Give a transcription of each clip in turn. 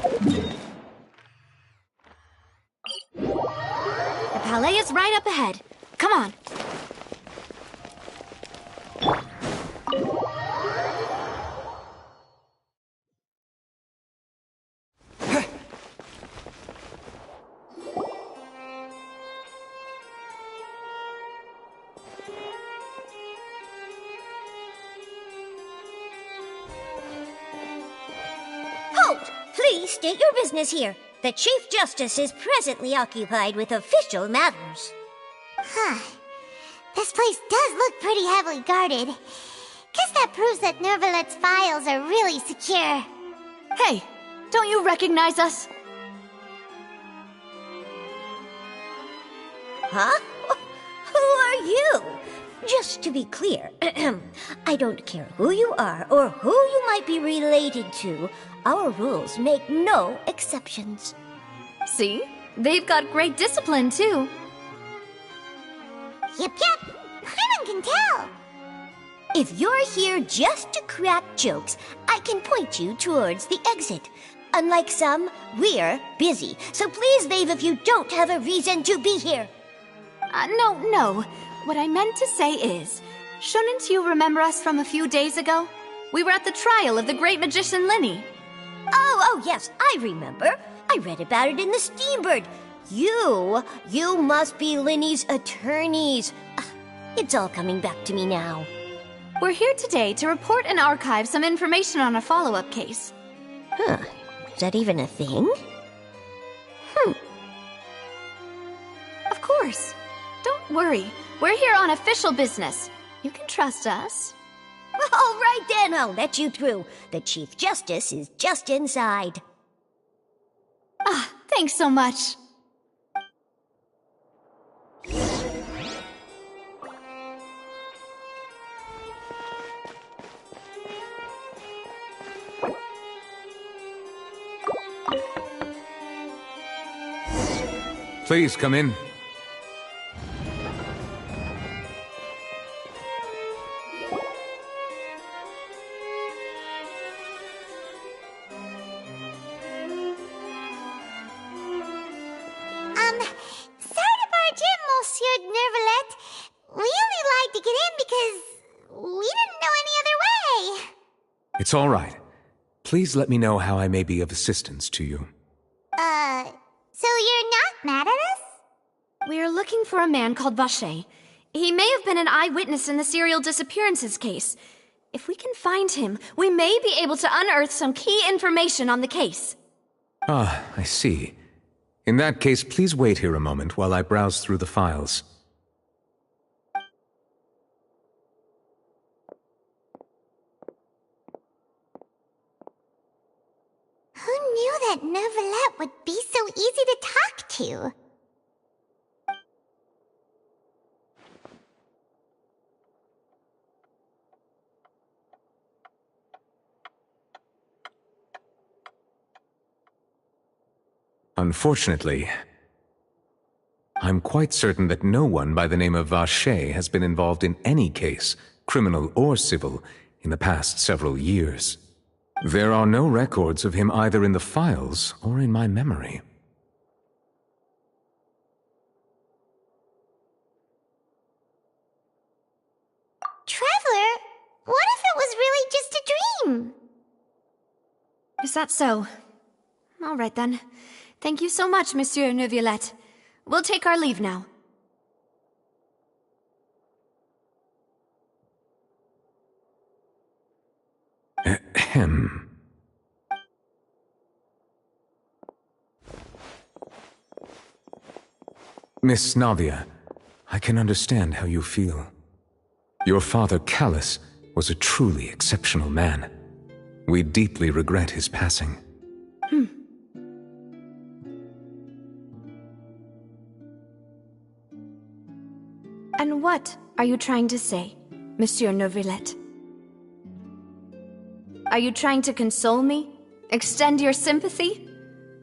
The palais is right up ahead. Come on. Please state your business here. The Chief Justice is presently occupied with official matters. This place does look pretty heavily guarded. Guess that proves that Nervalet's files are really secure. Hey, don't you recognize us? Huh? Who are you? Just to be clear, I don't care who you are or who you might be related to. Our rules make no exceptions. See? They've got great discipline, too. Yep. Paimon can tell. If you're here just to crack jokes, I can point you towards the exit. Unlike some, we're busy, so please leave if you don't have a reason to be here. No. What I meant to say is, shouldn't you remember us from a few days ago? We were at the trial of the great magician Linny. Oh, yes, I remember. I read about it in the Steambird. You must be Linny's attorneys. It's all coming back to me now. We're here today to report and archive some information on a follow-up case. Is that even a thing? Of course. Don't worry. We're here on official business. You can trust us. All right then, I'll let you through. The Chief Justice is just inside. Thanks so much. Please come in. Sorry to barge in, Monsieur Nervalet. We only lied to get in because we didn't know any other way. It's all right. Please let me know how I may be of assistance to you. So you're not mad at us? We're looking for a man called Vacher. He may have been an eyewitness in the serial disappearances case. If we can find him, we may be able to unearth some key information on the case. I see. In that case, please wait here a moment while I browse through the files. Who knew that Nervalet would be so easy to talk to? Unfortunately, I'm quite certain that no one by the name of Vacher has been involved in any case, criminal or civil, in the past several years. There are no records of him either in the files or in my memory. Traveler, what if it was really just a dream? Is that so? All right then. Thank you so much, Monsieur Neuvillette. We'll take our leave now. Ahem. Miss Navia, I can understand how you feel. Your father, Callus, was a truly exceptional man. We deeply regret his passing. And what are you trying to say, Monsieur Neuvillette? Are you trying to console me? Extend your sympathy?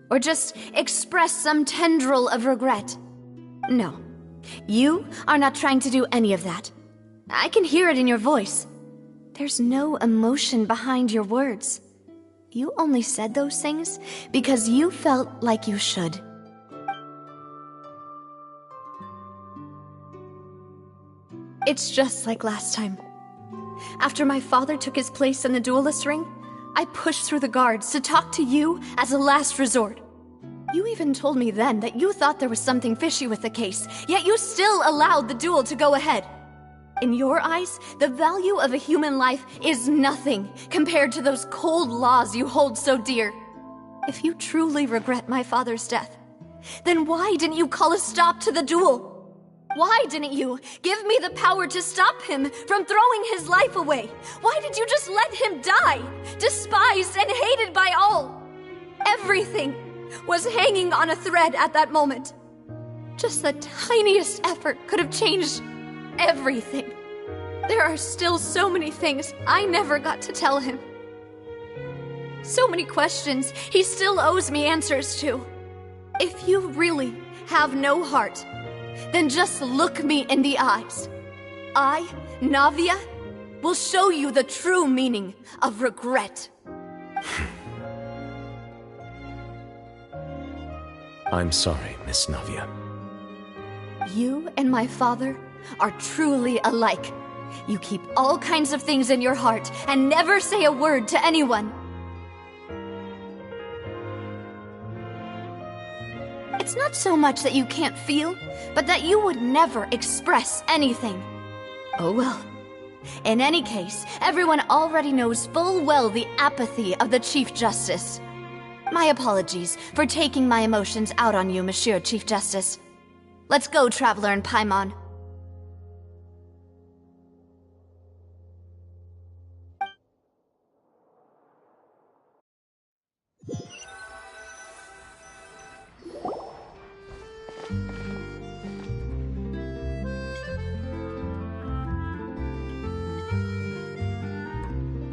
Or just express some tendril of regret? No. You are not trying to do any of that. I can hear it in your voice. There's no emotion behind your words. You only said those things because you felt like you should. It's just like last time. After my father took his place in the duelist ring, I pushed through the guards to talk to you as a last resort. You even told me then that you thought there was something fishy with the case, yet you still allowed the duel to go ahead. In your eyes, the value of a human life is nothing compared to those cold laws you hold so dear. If you truly regret my father's death, then why didn't you call a stop to the duel? Why didn't you give me the power to stop him from throwing his life away? Why did you just let him die, despised and hated by all? Everything was hanging on a thread at that moment. Just the tiniest effort could have changed everything. There are still so many things I never got to tell him. So many questions he still owes me answers to. If you really have no heart, then just look me in the eyes. I, Navia, will show you the true meaning of regret. I'm sorry, Miss Navia. You and my father are truly alike. You keep all kinds of things in your heart and never say a word to anyone. It's not so much that you can't feel, but that you would never express anything. Oh well. In any case, everyone already knows full well the apathy of the Chief Justice. My apologies for taking my emotions out on you, Monsieur Chief Justice. Let's go, Traveler and Paimon.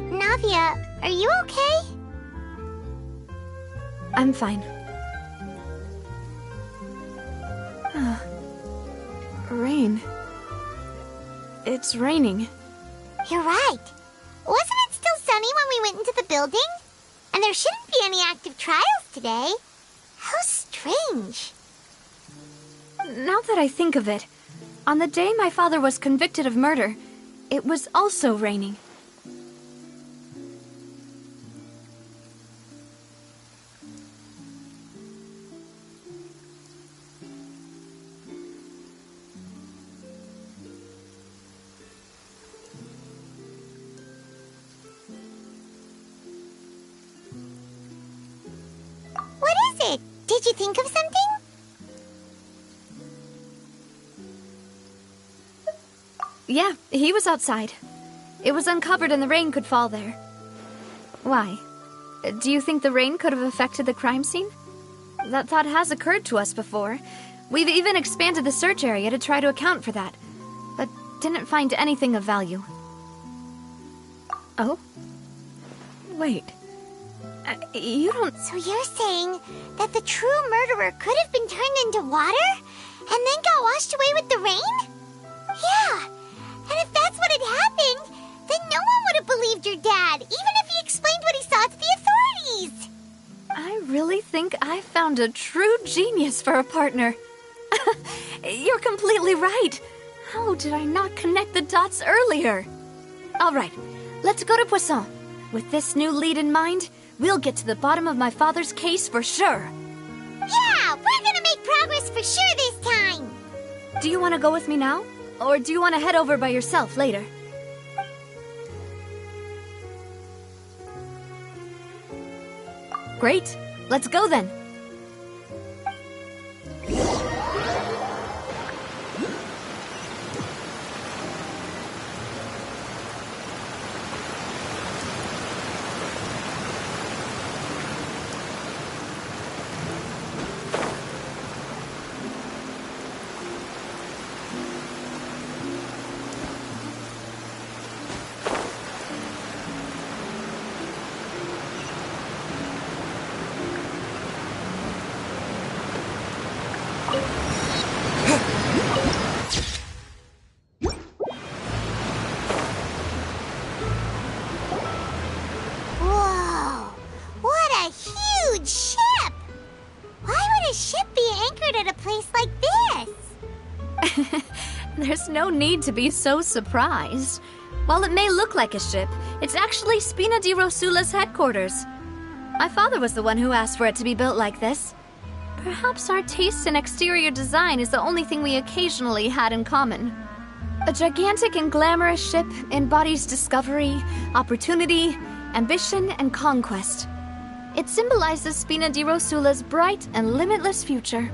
Navia, are you okay? I'm fine. Rain. It's raining. You're right. Wasn't it still sunny when we went into the building? And there shouldn't be any active trials today. How strange. Now that I think of it, on the day my father was convicted of murder, it was also raining. What is it? Did you think of something? Yeah, he was outside. It was uncovered and the rain could fall there. Why? Do you think the rain could have affected the crime scene? That thought has occurred to us before. We've even expanded the search area to try to account for that, but didn't find anything of value. Oh? Wait. You don't... So you're saying that the true murderer could have been turned into water and then got washed away with the rain? Yeah, and if that's what had happened, then no one would have believed your dad, even if he explained what he saw to the authorities. I really think I found a true genius for a partner. You're completely right. How did I not connect the dots earlier? All right, let's go to Poisson. With this new lead in mind, we'll get to the bottom of my father's case for sure. Yeah, we're gonna make progress for sure this time. Do you want to go with me now? Or do you want to head over by yourself later? Great. Let's go then. There's no need to be so surprised. While it may look like a ship, it's actually Spina di Rosula's headquarters. My father was the one who asked for it to be built like this. Perhaps our taste in exterior design is the only thing we occasionally had in common. A gigantic and glamorous ship embodies discovery, opportunity, ambition, and conquest. It symbolizes Spina di Rosula's bright and limitless future.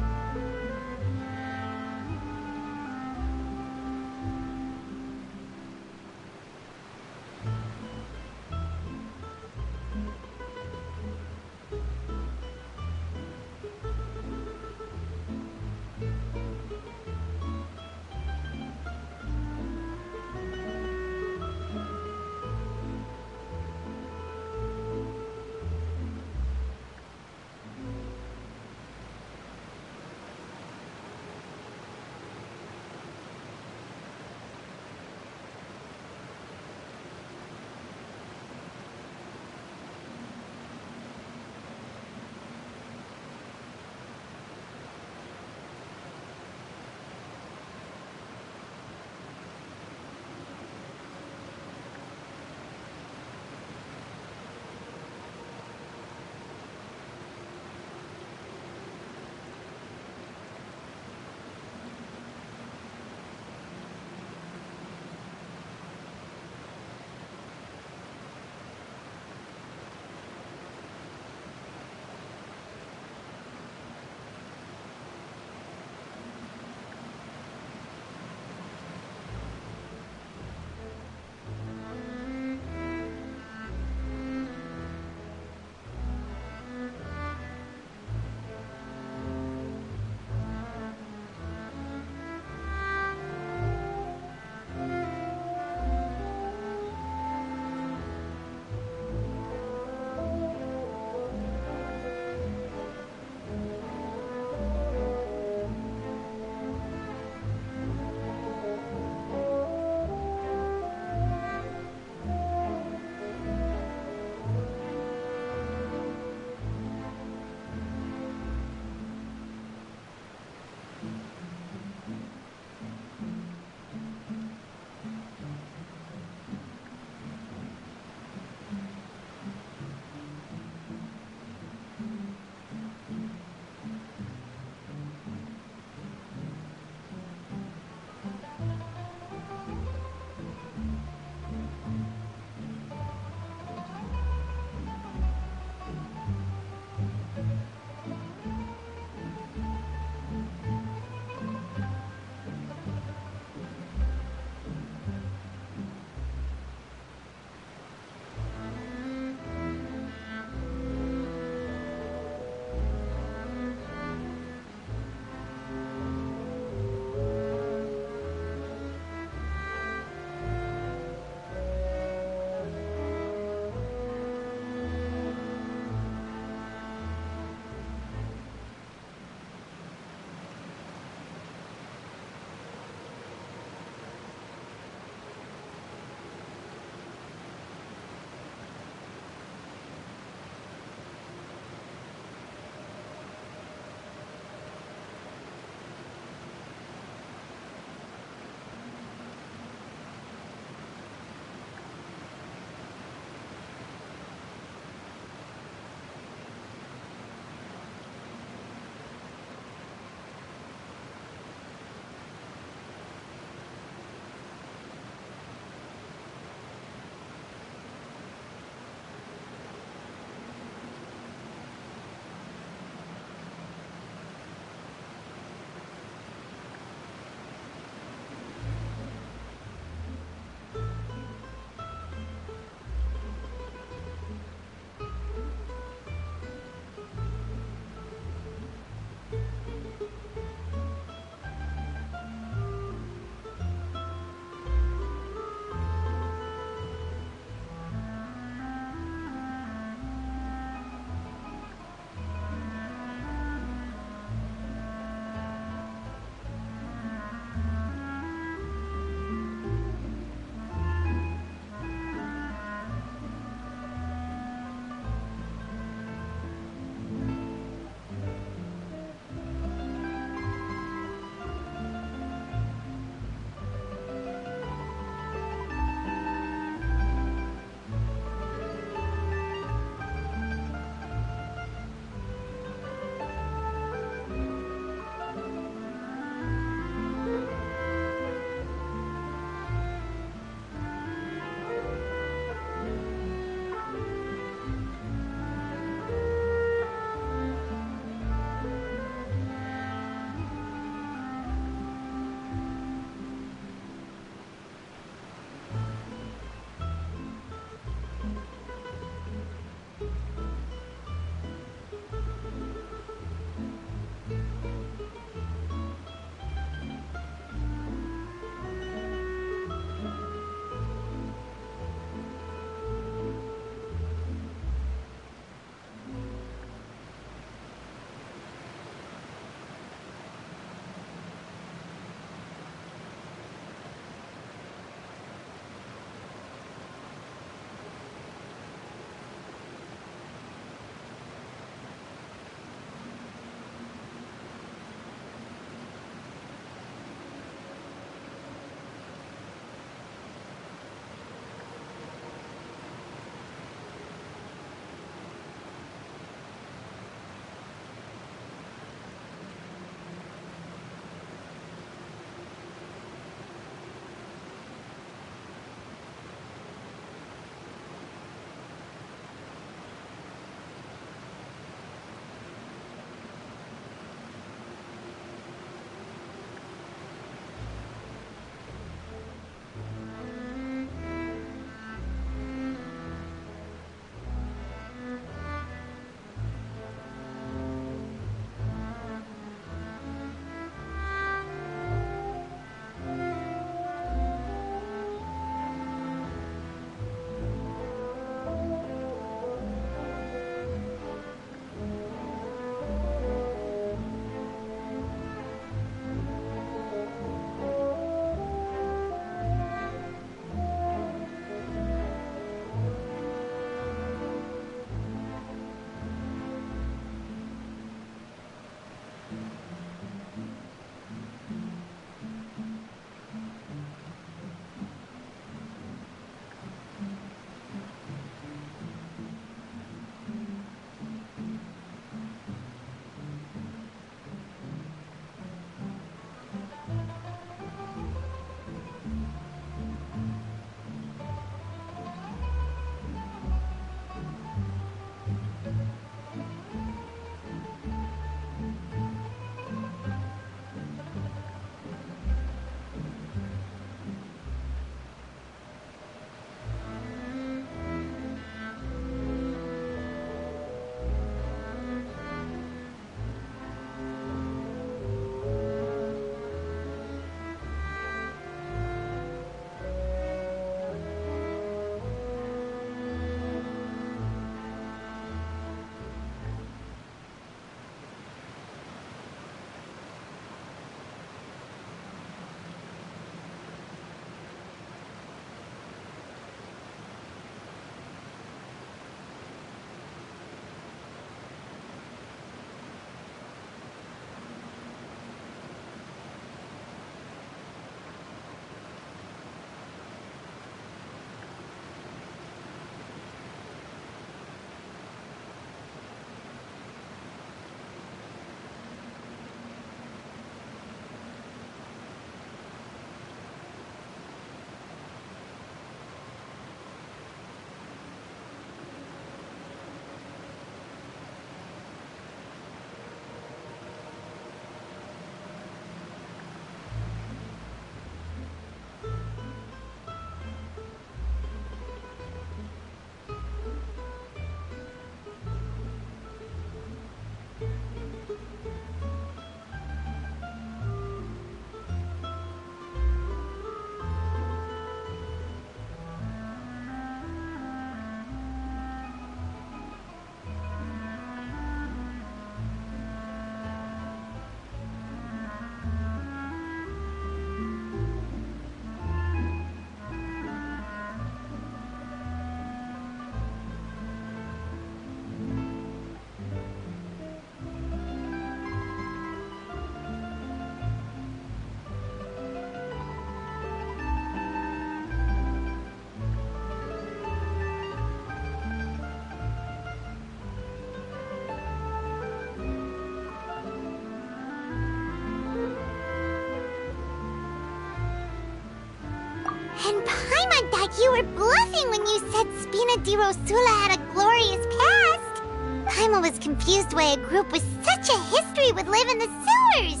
And Paimon thought you were bluffing when you said Spina di Rosula had a glorious past. Paimon was confused why a group with such a history would live in the sewers.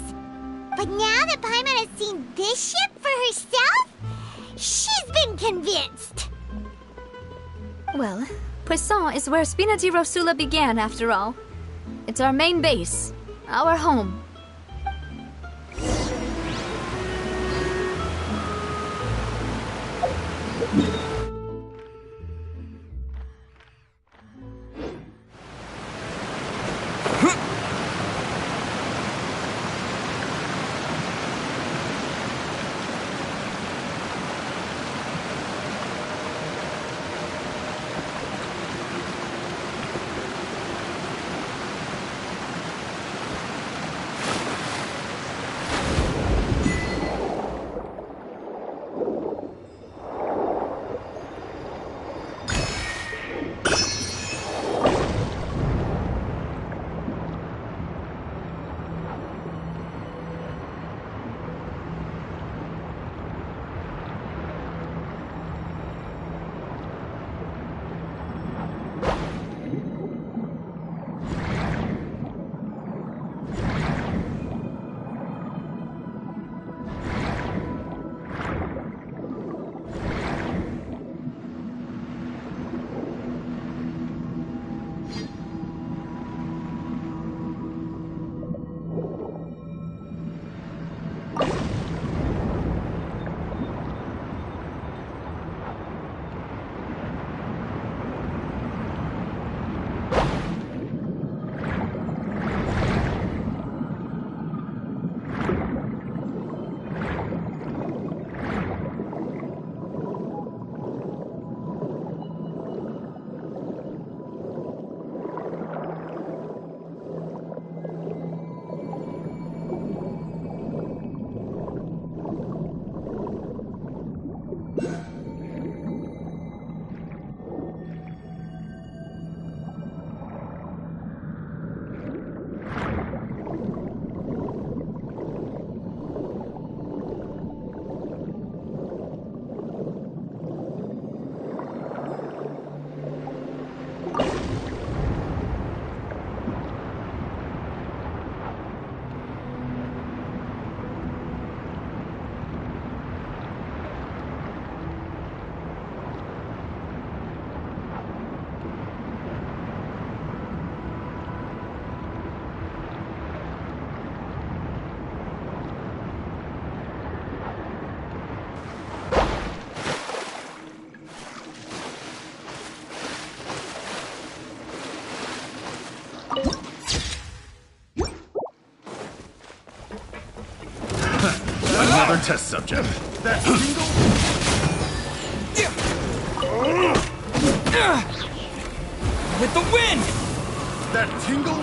But now that Paimon has seen this ship for herself, she's been convinced. Well, Poisson is where Spina di Rosula began, after all. It's our main base, our home. Another test subject. That tingle? With the wind! That tingle?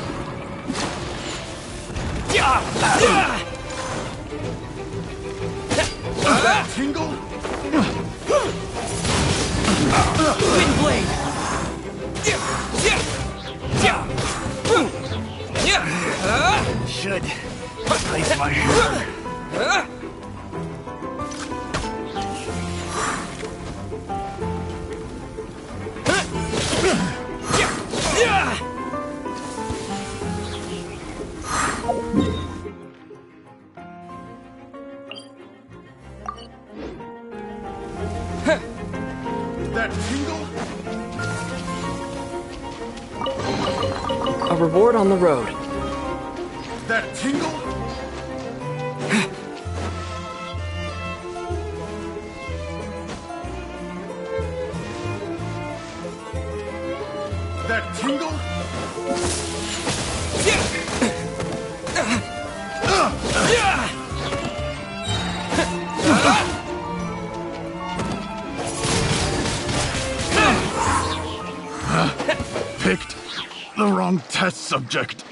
That tingle? Wind blade! Should ice my hair. That tingle? A reward on the road. That tingle? That tingle? Picked the wrong test subject.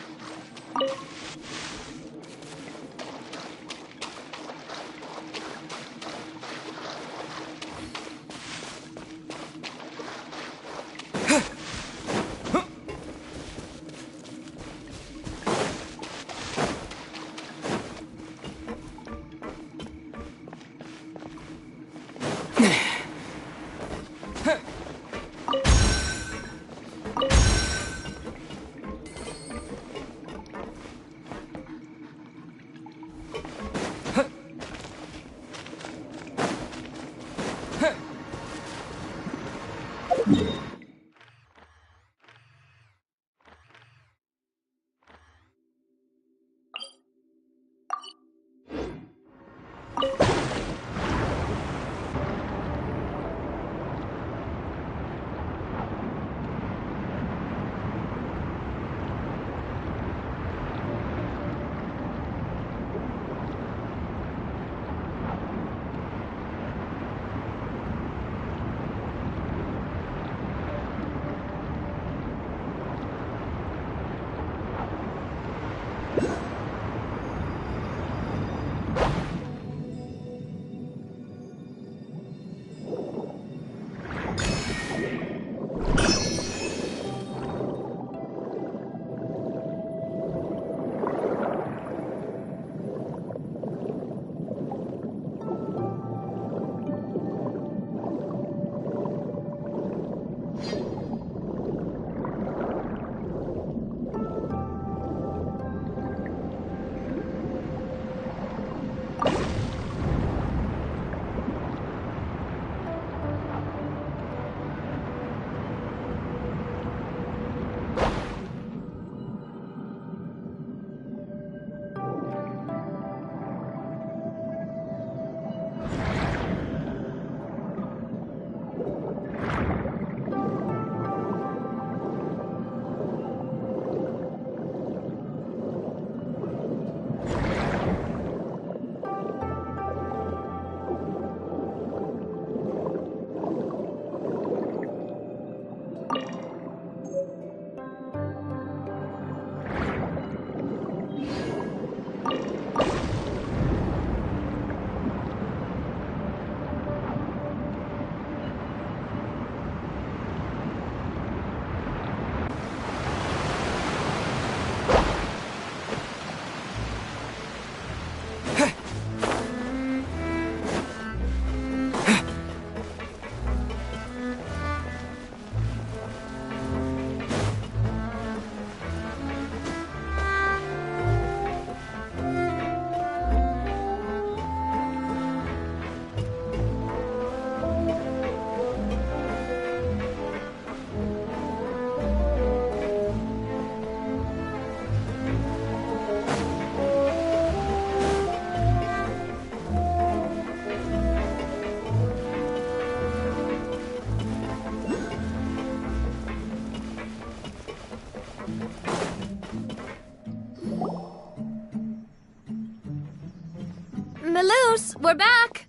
Malus, we're back!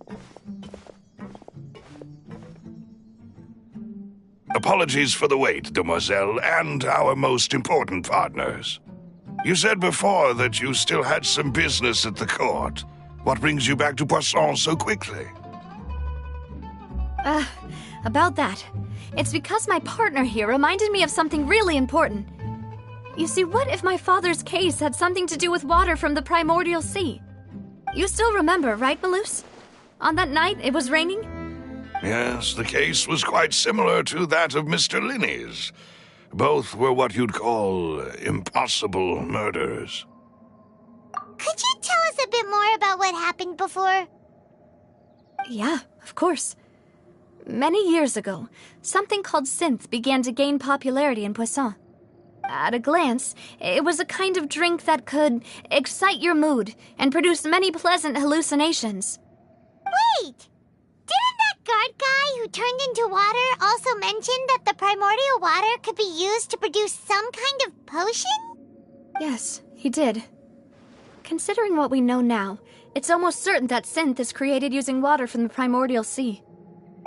Apologies for the wait, demoiselle, and our most important partners. You said before that you still had some business at the court. What brings you back to Poisson so quickly? About that. It's because my partner here reminded me of something really important. You see, what if my father's case had something to do with water from the primordial sea? You still remember, right, Malus? On that night, it was raining? Yes, the case was quite similar to that of Mr. Linney's. Both were what you'd call impossible murders. Could you tell us a bit more about what happened before? Yeah, of course. Many years ago, something called synth began to gain popularity in Poisson. At a glance, it was a kind of drink that could excite your mood and produce many pleasant hallucinations. Wait! Didn't that guard guy who turned into water also mention that the primordial water could be used to produce some kind of potion? Yes, he did. Considering what we know now, it's almost certain that synth is created using water from the primordial sea.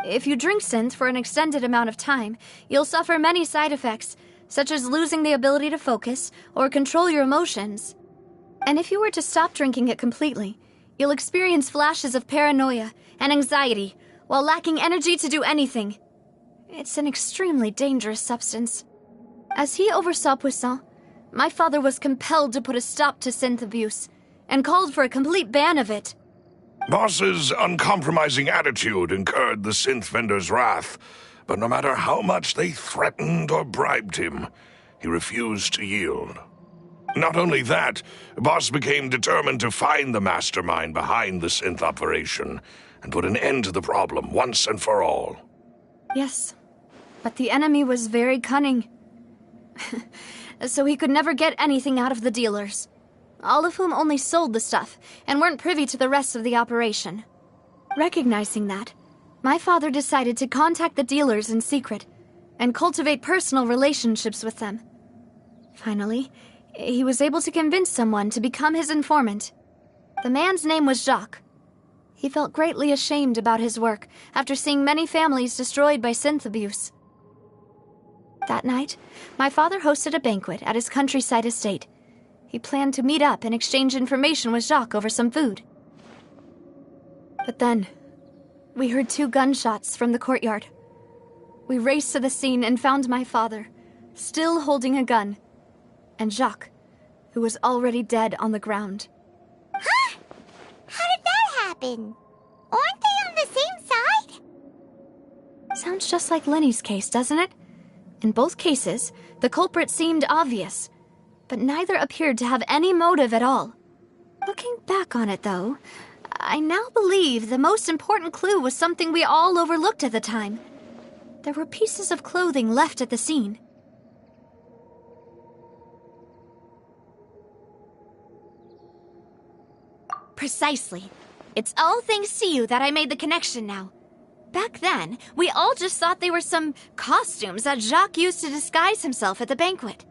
If you drink synth for an extended amount of time, you'll suffer many side effects, such as losing the ability to focus or control your emotions. And if you were to stop drinking it completely, you'll experience flashes of paranoia and anxiety while lacking energy to do anything. It's an extremely dangerous substance. As he oversaw Poisson, my father was compelled to put a stop to synth abuse and called for a complete ban of it. Boss's uncompromising attitude incurred the synth vendor's wrath, but no matter how much they threatened or bribed him, he refused to yield. Not only that, Boss became determined to find the mastermind behind the synth operation and put an end to the problem once and for all. Yes, but the enemy was very cunning. So he could never get anything out of the dealers, all of whom only sold the stuff and weren't privy to the rest of the operation. Recognizing that, my father decided to contact the dealers in secret and cultivate personal relationships with them. Finally, he was able to convince someone to become his informant. The man's name was Jacques. He felt greatly ashamed about his work after seeing many families destroyed by synth abuse. That night, my father hosted a banquet at his countryside estate. He planned to meet up and exchange information with Jacques over some food. But then, we heard 2 gunshots from the courtyard. We raced to the scene and found my father, still holding a gun, and Jacques, who was already dead on the ground. Huh? How did that happen? Aren't they on the same side? Sounds just like Lenny's case, doesn't it? In both cases, the culprit seemed obvious, but neither appeared to have any motive at all. Looking back on it, though, I now believe the most important clue was something we all overlooked at the time. There were pieces of clothing left at the scene. Precisely. It's all thanks to you that I made the connection now. Back then, we all just thought they were some costumes that Jacques used to disguise himself at the banquet.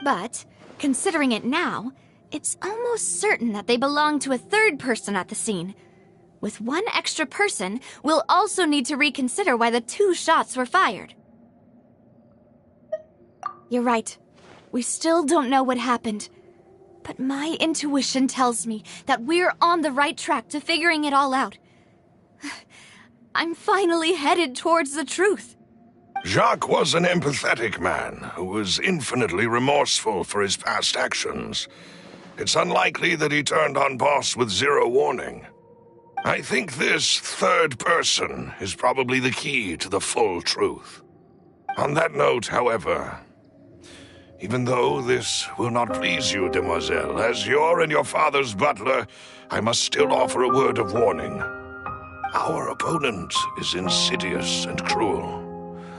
But, considering it now, it's almost certain that they belong to a third person at the scene. With one extra person, we'll also need to reconsider why the 2 shots were fired. You're right. We still don't know what happened. But my intuition tells me that we're on the right track to figuring it all out. I'm finally headed towards the truth. Jacques was an empathetic man who was infinitely remorseful for his past actions. It's unlikely that he turned on Boss with 0 warning. I think this third person is probably the key to the full truth. On that note, however, even though this will not please you, demoiselle, as your and your father's butler, I must still offer a word of warning. Our opponent is insidious and cruel.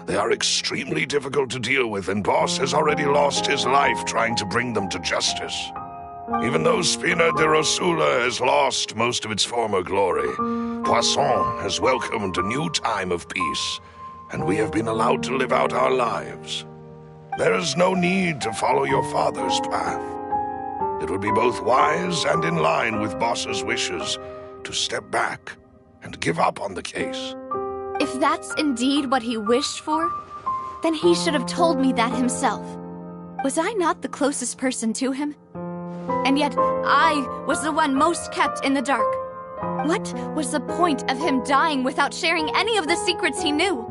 They are extremely difficult to deal with, and Boss has already lost his life trying to bring them to justice. Even though Spina de Rosula has lost most of its former glory, Poisson has welcomed a new time of peace, and we have been allowed to live out our lives. There is no need to follow your father's path. It would be both wise and in line with Boss's wishes to step back and give up on the case. If that's indeed what he wished for, then he should have told me that himself. Was I not the closest person to him? And yet, I was the one most kept in the dark. What was the point of him dying without sharing any of the secrets he knew?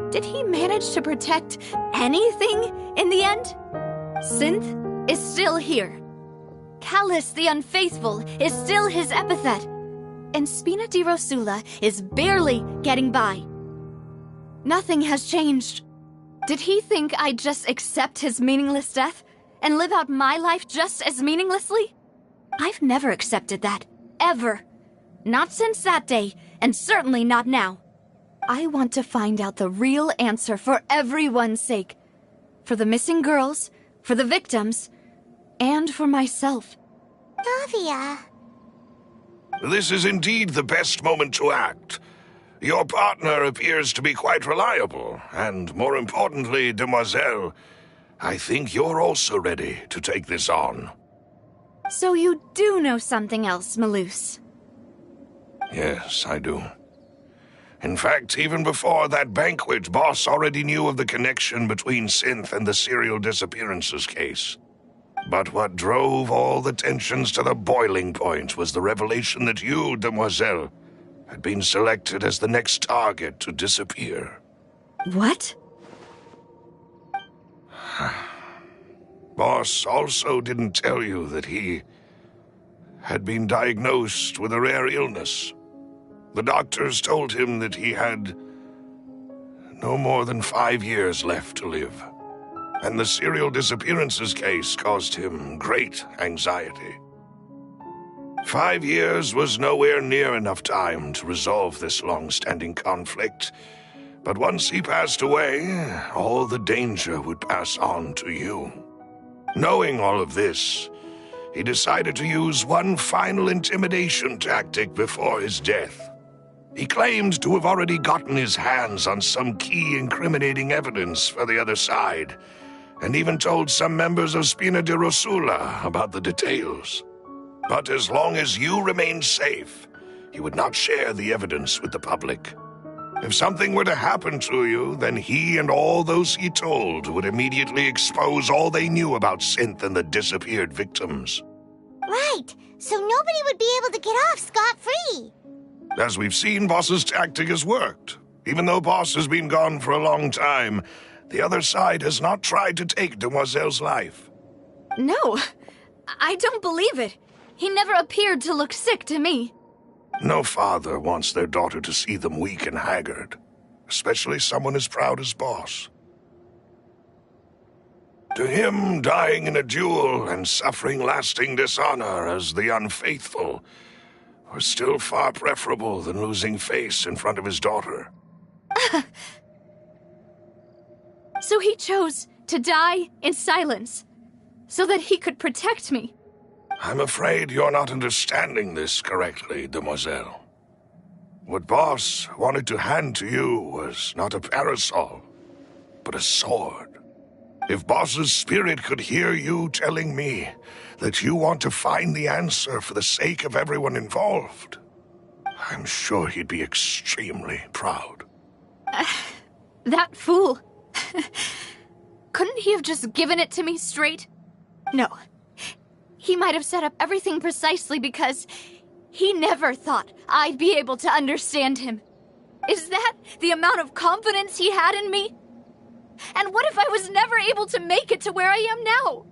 Did he manage to protect anything in the end? Synth is still here. Callus the Unfaithful is still his epithet. And Spina di Rosula is barely getting by. Nothing has changed. Did he think I'd just accept his meaningless death and live out my life just as meaninglessly? I've never accepted that. Ever. Not since that day, and certainly not now. I want to find out the real answer for everyone's sake. For the missing girls, for the victims, and for myself. Navia. This is indeed the best moment to act. Your partner appears to be quite reliable, and more importantly, demoiselle, I think you're also ready to take this on. So you do know something else, Malouse? Yes, I do. In fact, even before that banquet, Boss already knew of the connection between Synth and the serial disappearances case. But what drove all the tensions to the boiling point was the revelation that you, demoiselle, had been selected as the next target to disappear. What? Boss also didn't tell you that he had been diagnosed with a rare illness. The doctors told him that he had no more than 5 years left to live, and the serial disappearances case caused him great anxiety. 5 years was nowhere near enough time to resolve this long-standing conflict, but once he passed away, all the danger would pass on to you. Knowing all of this, he decided to use one final intimidation tactic before his death. He claimed to have already gotten his hands on some key incriminating evidence for the other side, and even told some members of Spina di Rosula about the details. But as long as you remained safe, he would not share the evidence with the public. If something were to happen to you, then he and all those he told would immediately expose all they knew about Synth and the disappeared victims. Right, so nobody would be able to get off scot-free. As we've seen, Boss's tactic has worked. Even though Boss has been gone for a long time, the other side has not tried to take Demoiselle's life. No, I don't believe it. He never appeared to look sick to me. No father wants their daughter to see them weak and haggard, especially someone as proud as Boss. To him, dying in a duel and suffering lasting dishonor as the unfaithful were still far preferable than losing face in front of his daughter. So he chose to die in silence, so that he could protect me. I'm afraid you're not understanding this correctly, Demoiselle. What Boss wanted to hand to you was not a parasol, but a sword. If Boss's spirit could hear you telling me that you want to find the answer for the sake of everyone involved, I'm sure he'd be extremely proud. That fool. Couldn't he have just given it to me straight? No. He might have set up everything precisely because he never thought I'd be able to understand him. Is that the amount of confidence he had in me? And what if I was never able to make it to where I am now?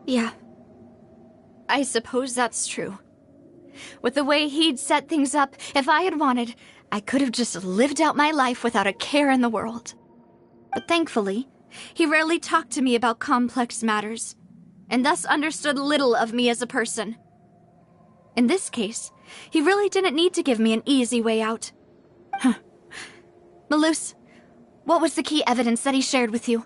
Yeah. I suppose that's true. With the way he'd set things up, if I had wanted, I could have just lived out my life without a care in the world. But thankfully, he rarely talked to me about complex matters, and thus understood little of me as a person. In this case, he really didn't need to give me an easy way out. Malus, what was the key evidence that he shared with you?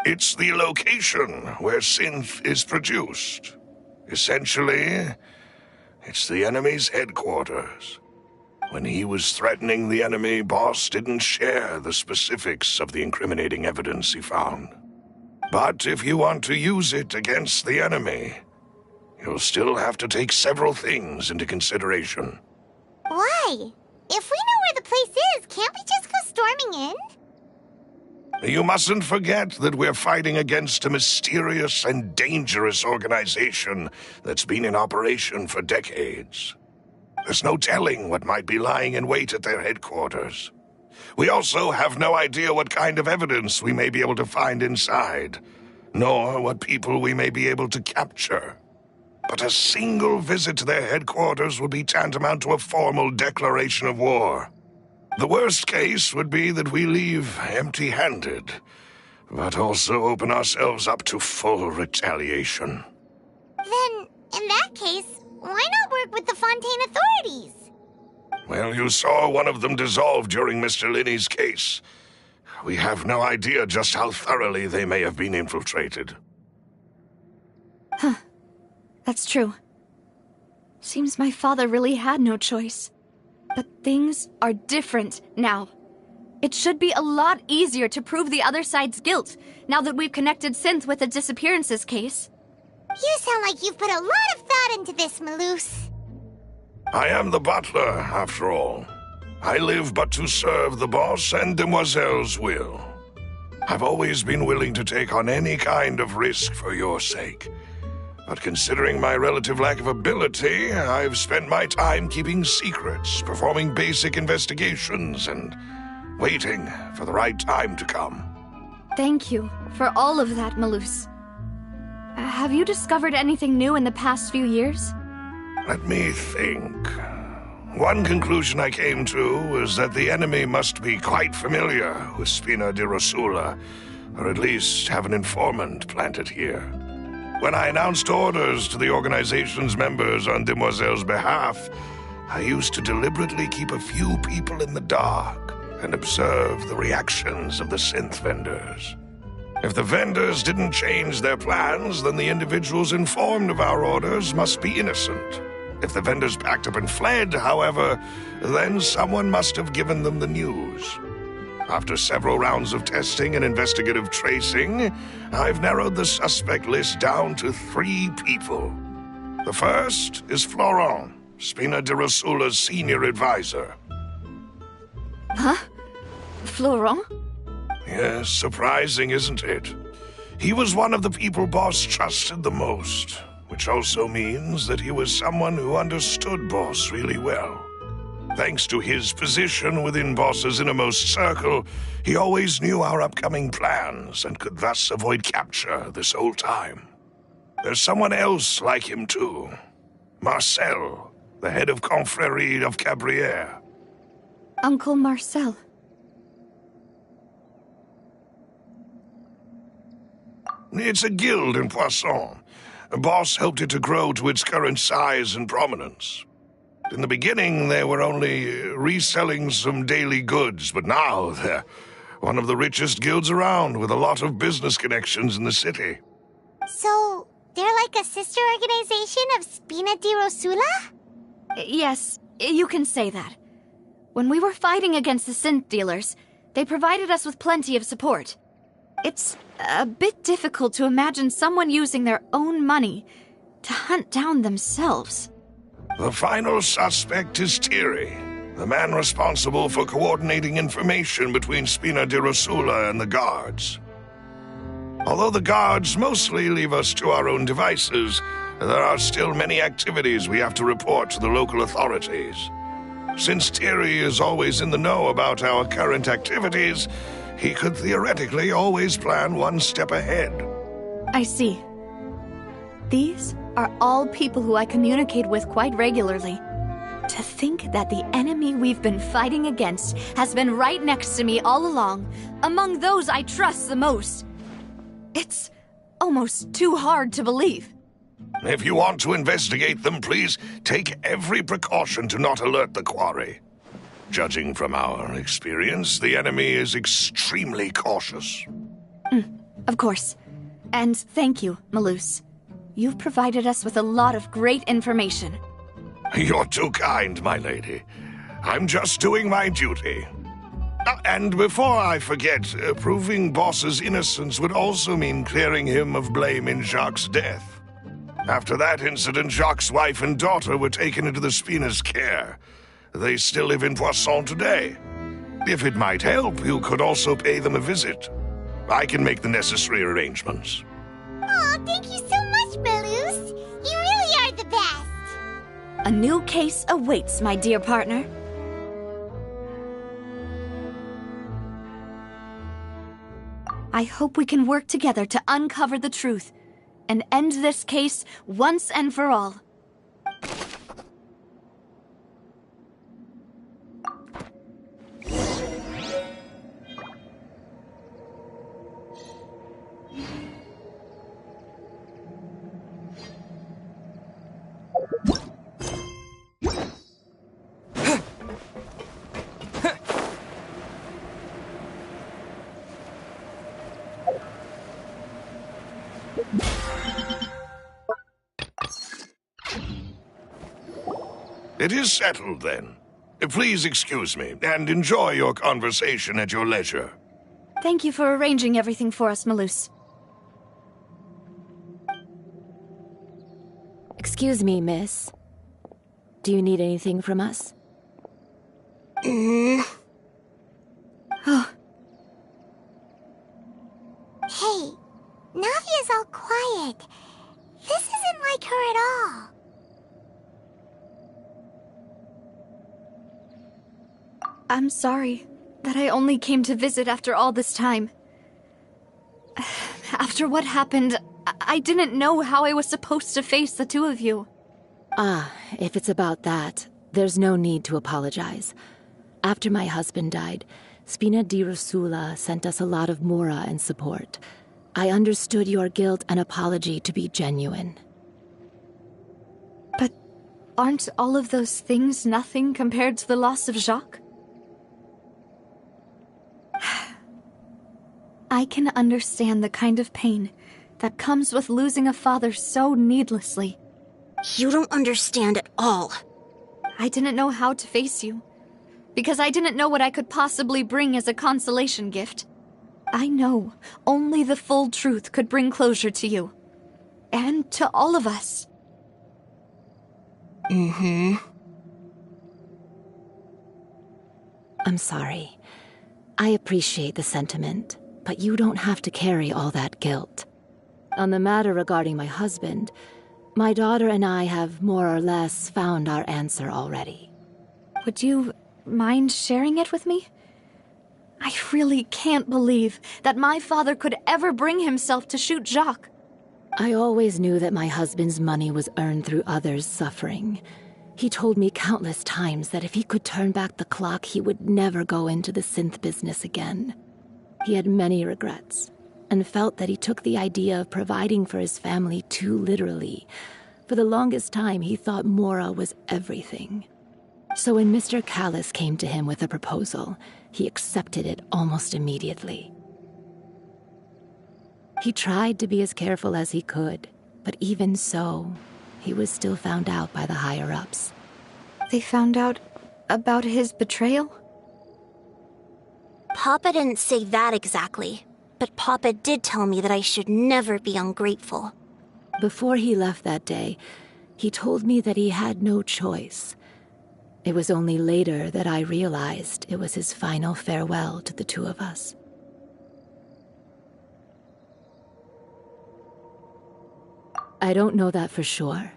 It's the location where synth is produced. Essentially, it's the enemy's headquarters. When he was threatening the enemy, Boss didn't share the specifics of the incriminating evidence he found. But if you want to use it against the enemy, you'll still have to take several things into consideration. Why? If we know where the place is, can't we just go storming in? You mustn't forget that we're fighting against a mysterious and dangerous organization that's been in operation for decades. There's no telling what might be lying in wait at their headquarters. We also have no idea what kind of evidence we may be able to find inside, nor what people we may be able to capture. But a single visit to their headquarters would be tantamount to a formal declaration of war. The worst case would be that we leave empty-handed, but also open ourselves up to full retaliation. Then, in that case, why not work with the Fontaine authorities? Well, you saw one of them dissolve during Mr. Linney's case. We have no idea just how thoroughly they may have been infiltrated. That's true. Seems my father really had no choice. But things are different now. It should be a lot easier to prove the other side's guilt, now that we've connected Synth with the disappearances case. You sound like you've put a lot of thought into this, Malus. I am the butler, after all. I live but to serve the boss and Demoiselle's will. I've always been willing to take on any kind of risk for your sake. But considering my relative lack of ability, I've spent my time keeping secrets, performing basic investigations, and waiting for the right time to come. Thank you for all of that, Malus. Have you discovered anything new in the past few years? Let me think. One conclusion I came to was that the enemy must be quite familiar with Spina di Rosula, or at least have an informant planted here. When I announced orders to the organization's members on Demoiselle's behalf, I used to deliberately keep a few people in the dark and observe the reactions of the synth vendors. If the vendors didn't change their plans, then the individuals informed of our orders must be innocent. If the vendors packed up and fled, however, then someone must have given them the news. After several rounds of testing and investigative tracing, I've narrowed the suspect list down to 3 people. The first is Florent, Spina di Rosula's senior advisor. Huh? Florent? Yes, surprising, isn't it? He was one of the people Boss trusted the most, which also means that he was someone who understood Boss really well. Thanks to his position within Boss's innermost circle, he always knew our upcoming plans and could thus avoid capture this whole time. There's someone else like him too. Marcel, the head of Confrérie of Cabrières. Uncle Marcel. It's a guild in Poisson. Boss helped it to grow to its current size and prominence. In the beginning, they were only reselling some daily goods, but now they're one of the richest guilds around, with a lot of business connections in the city. So, they're like a sister organization of Spina di Rosula? Yes, you can say that. When we were fighting against the synth dealers, they provided us with plenty of support. It's a bit difficult to imagine someone using their own money to hunt down themselves. The final suspect is Thierry, the man responsible for coordinating information between Spina di Rosula and the guards. Although the guards mostly leave us to our own devices, there are still many activities we have to report to the local authorities. Since Thierry is always in the know about our current activities, he could theoretically always plan one step ahead. I see. These are all people who I communicate with quite regularly. To think that the enemy we've been fighting against has been right next to me all along, among those I trust the most. It's almost too hard to believe. If you want to investigate them, please take every precaution to not alert the quarry. Judging from our experience, the enemy is extremely cautious. Of course. And thank you, Malus. You've provided us with a lot of great information. You're too kind, my lady. I'm just doing my duty. And before I forget, proving Boss's innocence would also mean clearing him of blame in Jacques' death. After that incident, Jacques' wife and daughter were taken into the Spina's care. They still live in Poisson today. If it might help, you could also pay them a visit. I can make the necessary arrangements. Aw, thank you so much, Malus. You really are the best. A new case awaits, my dear partner. I hope we can work together to uncover the truth and end this case once and for all. It is settled, then. Please excuse me, and enjoy your conversation at your leisure. Thank you for arranging everything for us, Malus. Excuse me, miss. Do you need anything from us? Oh, Hey, Navia's all quiet. This isn't like her at all. I'm sorry that I only came to visit after all this time. After what happened, I didn't know how I was supposed to face the two of you. Ah, if it's about that, there's no need to apologize. After my husband died, Spina di Rosula sent us a lot of mora and support. I understood your guilt and apology to be genuine. But aren't all of those things nothing compared to the loss of Jacques? I can understand the kind of pain that comes with losing a father so needlessly. You don't understand at all. I didn't know how to face you, because I didn't know what I could possibly bring as a consolation gift. I know only the full truth could bring closure to you, and to all of us. I'm sorry. I appreciate the sentiment, but you don't have to carry all that guilt. On the matter regarding my husband, my daughter and I have more or less found our answer already. Would you mind sharing it with me? I really can't believe that my father could ever bring himself to shoot Jacques. I always knew that my husband's money was earned through others' suffering. He told me countless times that if he could turn back the clock, he would never go into the synth business again. He had many regrets, and felt that he took the idea of providing for his family too literally. For the longest time, he thought Mora was everything. So when Mr. Callis came to him with a proposal, he accepted it almost immediately. He tried to be as careful as he could, but even so, he was still found out by the higher-ups. They found out about his betrayal? Papa didn't say that exactly, but Papa did tell me that I should never be ungrateful. Before he left that day, he told me that he had no choice. It was only later that I realized it was his final farewell to the two of us. I don't know that for sure,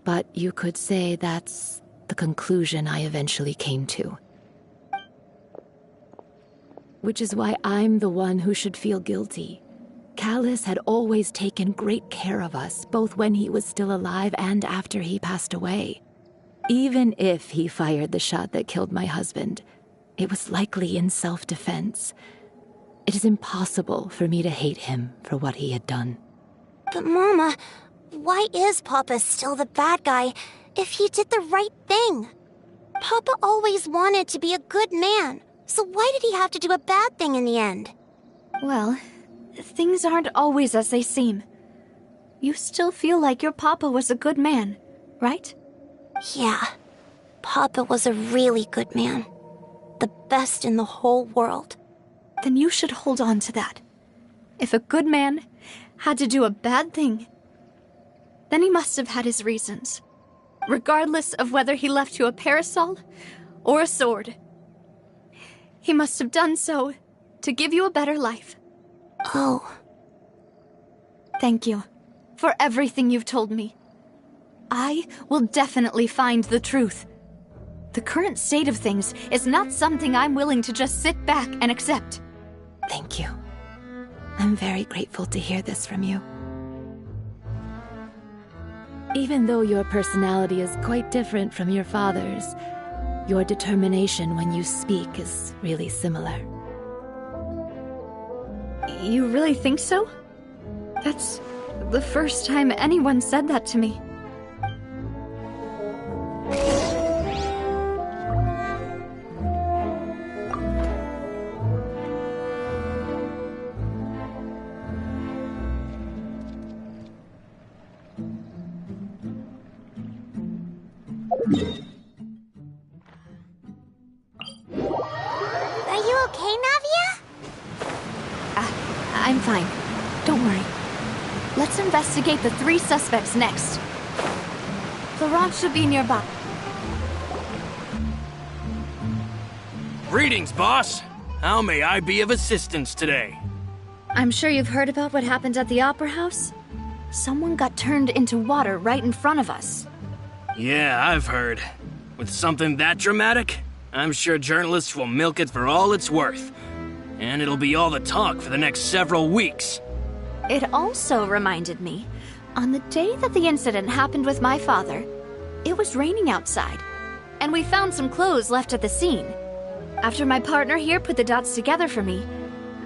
but you could say that's the conclusion I eventually came to. Which is why I'm the one who should feel guilty. Callus had always taken great care of us, both when he was still alive and after he passed away. Even if he fired the shot that killed my husband, it was likely in self-defense. It is impossible for me to hate him for what he had done. But Mama, why is Papa still the bad guy if he did the right thing? Papa always wanted to be a good man, so why did he have to do a bad thing in the end? Well, things aren't always as they seem. You still feel like your papa was a good man, right? Yeah, Papa was a really good man. The best in the whole world. Then you should hold on to that. If a good man had to do a bad thing, then he must have had his reasons. Regardless of whether he left you a parasol or a sword. He must have done so to give you a better life. Oh. Thank you for everything you've told me. I will definitely find the truth. The current state of things is not something I'm willing to just sit back and accept. Thank you. I'm very grateful to hear this from you. Even though your personality is quite different from your father's, your determination when you speak is really similar. You really think so? That's the first time anyone said that to me. Are you okay, Navia? I'm fine. Don't worry. Let's investigate the 3 suspects next. Laurent should be nearby. Greetings, boss. How may I be of assistance today? I'm sure you've heard about what happened at the Opera House. Someone got turned into water right in front of us. Yeah, I've heard. With something that dramatic, I'm sure journalists will milk it for all it's worth. And it'll be all the talk for the next several weeks. It also reminded me, on the day that the incident happened with my father, it was raining outside, and we found some clothes left at the scene. After my partner here put the dots together for me,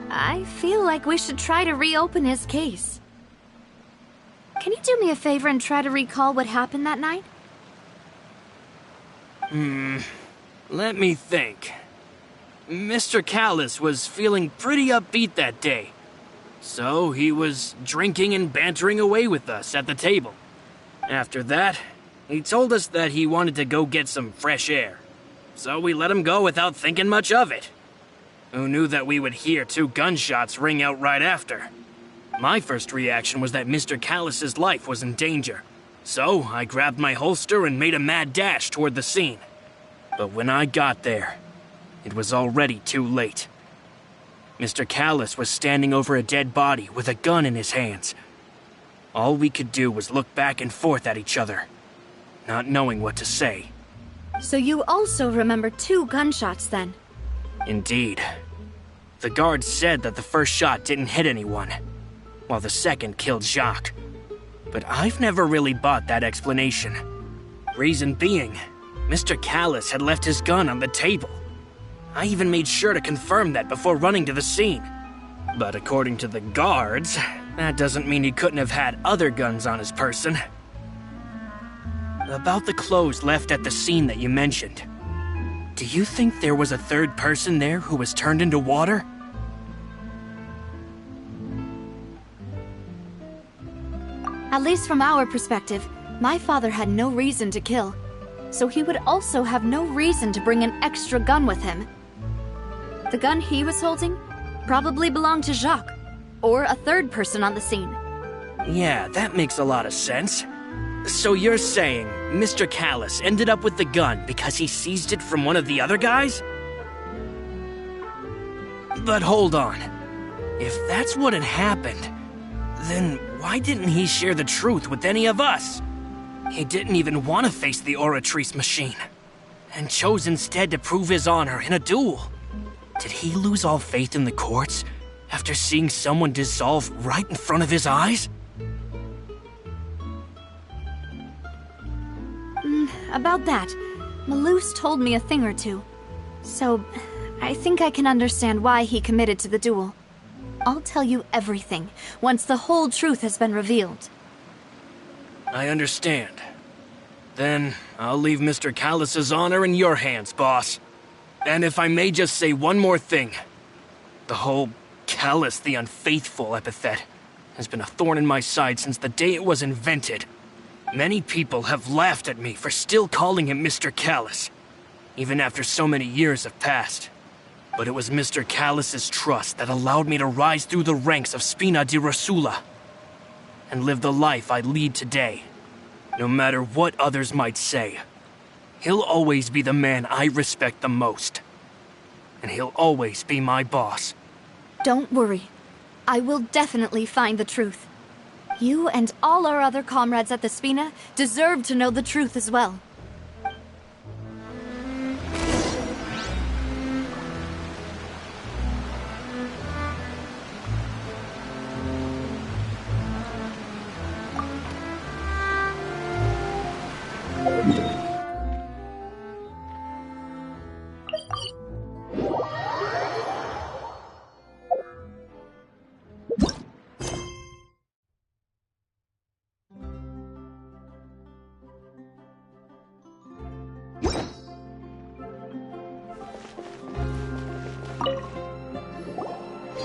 I feel like we should try to reopen his case. Can you do me a favor and try to recall what happened that night? Let me think. Mr. Callus was feeling pretty upbeat that day. So he was drinking and bantering away with us at the table. After that, he told us that he wanted to go get some fresh air. So we let him go without thinking much of it. Who knew that we would hear 2 gunshots ring out right after? My first reaction was that Mr. Callus's life was in danger. So I grabbed my holster and made a mad dash toward the scene. But when I got there, it was already too late. Mr. Callus was standing over a dead body with a gun in his hands. All we could do was look back and forth at each other, not knowing what to say. So you also remember 2 gunshots then? Indeed. The guard said that the first shot didn't hit anyone, while the second killed Jacques. But I've never really bought that explanation. Reason being, Mr. Callus had left his gun on the table. I even made sure to confirm that before running to the scene. But according to the guards, that doesn't mean he couldn't have had other guns on his person. About the clothes left at the scene that you mentioned, do you think there was a 3rd person there who was turned into water? At least from our perspective, my father had no reason to kill. So he would also have no reason to bring an extra gun with him. The gun he was holding probably belonged to Jacques, or a 3rd person on the scene. Yeah, that makes a lot of sense. So you're saying Mr. Callus ended up with the gun because he seized it from one of the other guys? But hold on. If that's what had happened, then why didn't he share the truth with any of us? He didn't even want to face the Oratrice machine, and chose instead to prove his honor in a duel. Did he lose all faith in the courts After seeing someone dissolve right in front of his eyes? About that, Maloose told me a thing or two. So, I think I can understand why he committed to the duel. I'll tell you everything, once the whole truth has been revealed. I understand. Then, I'll leave Mr. Callus's honor in your hands, boss. And if I may just say one more thing. The whole Callus the Unfaithful epithet has been a thorn in my side since the day it was invented. Many people have laughed at me for still calling him Mr. Callus, even after so many years have passed. But it was Mr. Callus's trust that allowed me to rise through the ranks of Spina di Rosula and live the life I lead today. No matter what others might say, he'll always be the man I respect the most. And he'll always be my boss. Don't worry. I will definitely find the truth. You and all our other comrades at the Spina deserve to know the truth as well.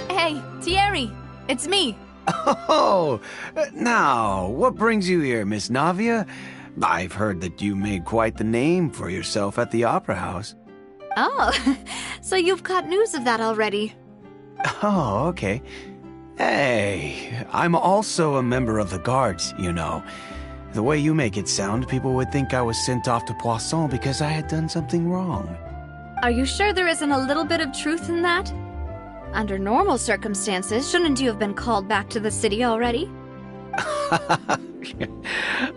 Hey, Thierry! It's me! Oh, now, what brings you here, Miss Navia? I've heard that you made quite the name for yourself at the Opera House. Oh, so you've got news of that already. Oh, okay. Hey, I'm also a member of the Guards, you know. The way you make it sound, people would think I was sent off to Poisson because I had done something wrong. Are you sure there isn't a little bit of truth in that? Under normal circumstances, shouldn't you have been called back to the city already?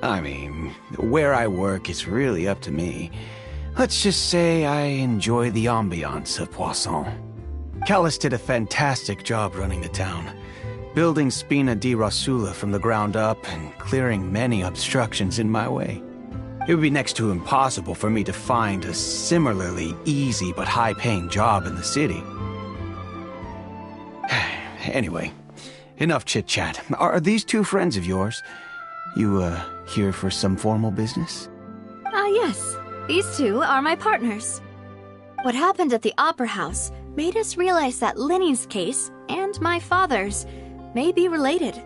I mean, where I work is really up to me. Let's just say I enjoy the ambiance of Poisson. Callus did a fantastic job running the town, building Spina di Rosula from the ground up and clearing many obstructions in my way. It would be next to impossible for me to find a similarly easy but high-paying job in the city. Anyway, enough chit-chat. Are these two friends of yours? You, here for some formal business? Yes. These two are my partners. What happened at the Opera House made us realize that Linny's case and my father's may be related.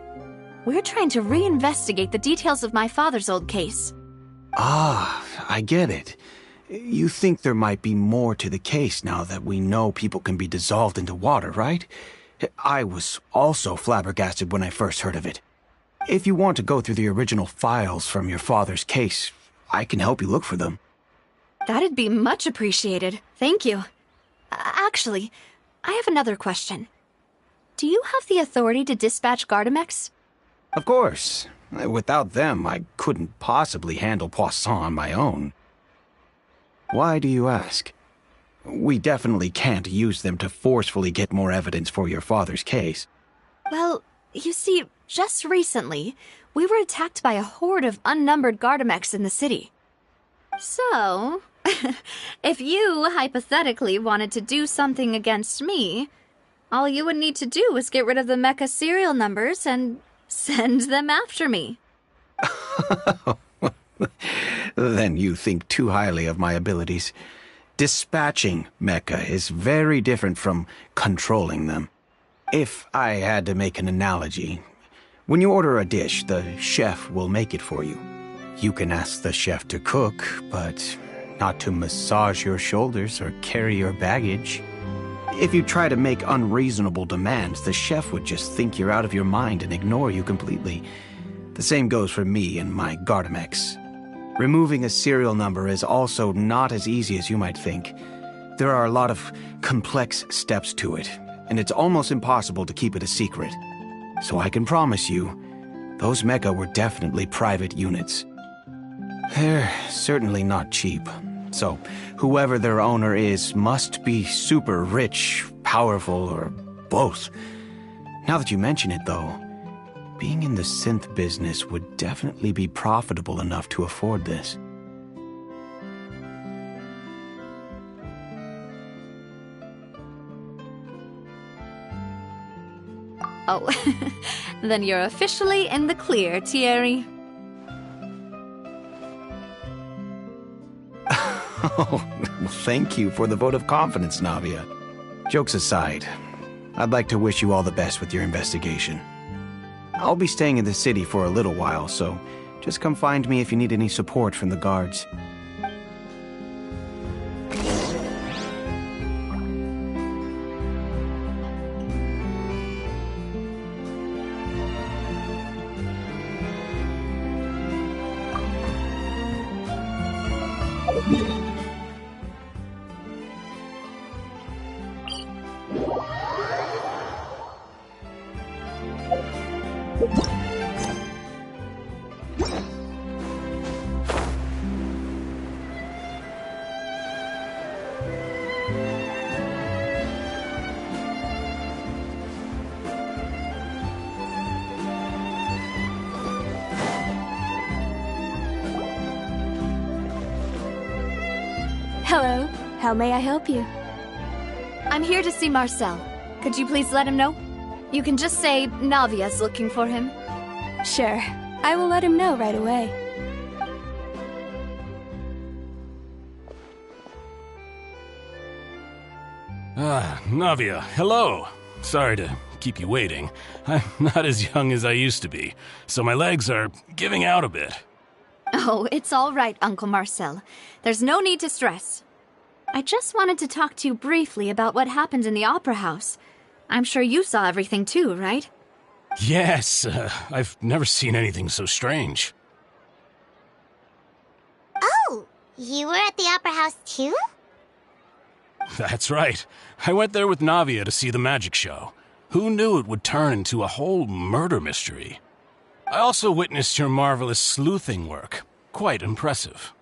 We're trying to reinvestigate the details of my father's old case. Ah, I get it. You think there might be more to the case now that we know people can be dissolved into water, right? I was also flabbergasted when I first heard of it. If you want to go through the original files from your father's case, I can help you look for them. That'd be much appreciated. Thank you. Actually, I have another question. Do you have the authority to dispatch Gardamex? Of course. Without them, I couldn't possibly handle Poisson on my own. Why do you ask? We definitely can't use them to forcefully get more evidence for your father's case. Well, you see, just recently, we were attacked by a horde of unnumbered Gardamex in the city. So, if you hypothetically wanted to do something against me, all you would need to do was get rid of the mecha serial numbers and send them after me. Then you think too highly of my abilities. Dispatching mecha is very different from controlling them. If I had to make an analogy, when you order a dish, the chef will make it for you. You can ask the chef to cook, but not to massage your shoulders or carry your baggage. If you try to make unreasonable demands, the chef would just think you're out of your mind and ignore you completely. The same goes for me and my Gardamex. Removing a serial number is also not as easy as you might think. There are a lot of complex steps to it, and it's almost impossible to keep it a secret. So I can promise you, those mecha were definitely private units. They're certainly not cheap. So whoever their owner is must be super rich, powerful, or both. Now that you mention it, though, being in the synth business would definitely be profitable enough to afford this. Oh, then you're officially in the clear, Thierry. Oh, well, thank you for the vote of confidence, Navia. Jokes aside, I'd like to wish you all the best with your investigation. I'll be staying in the city for a little while, so just come find me if you need any support from the guards. Hello. How may I help you? I'm here to see Marcel. Could you please let him know? You can just say Navia's looking for him. Sure. I will let him know right away. Navia, hello. Sorry to keep you waiting. I'm not as young as I used to be, so my legs are giving out a bit. Oh, it's all right, Uncle Marcel. There's no need to stress. I just wanted to talk to you briefly about what happened in the Opera House. I'm sure you saw everything too, right? Yes, I've never seen anything so strange. Oh, you were at the Opera House too? That's right. I went there with Navia to see the magic show. Who knew it would turn into a whole murder mystery? I also witnessed your marvelous sleuthing work. Quite impressive.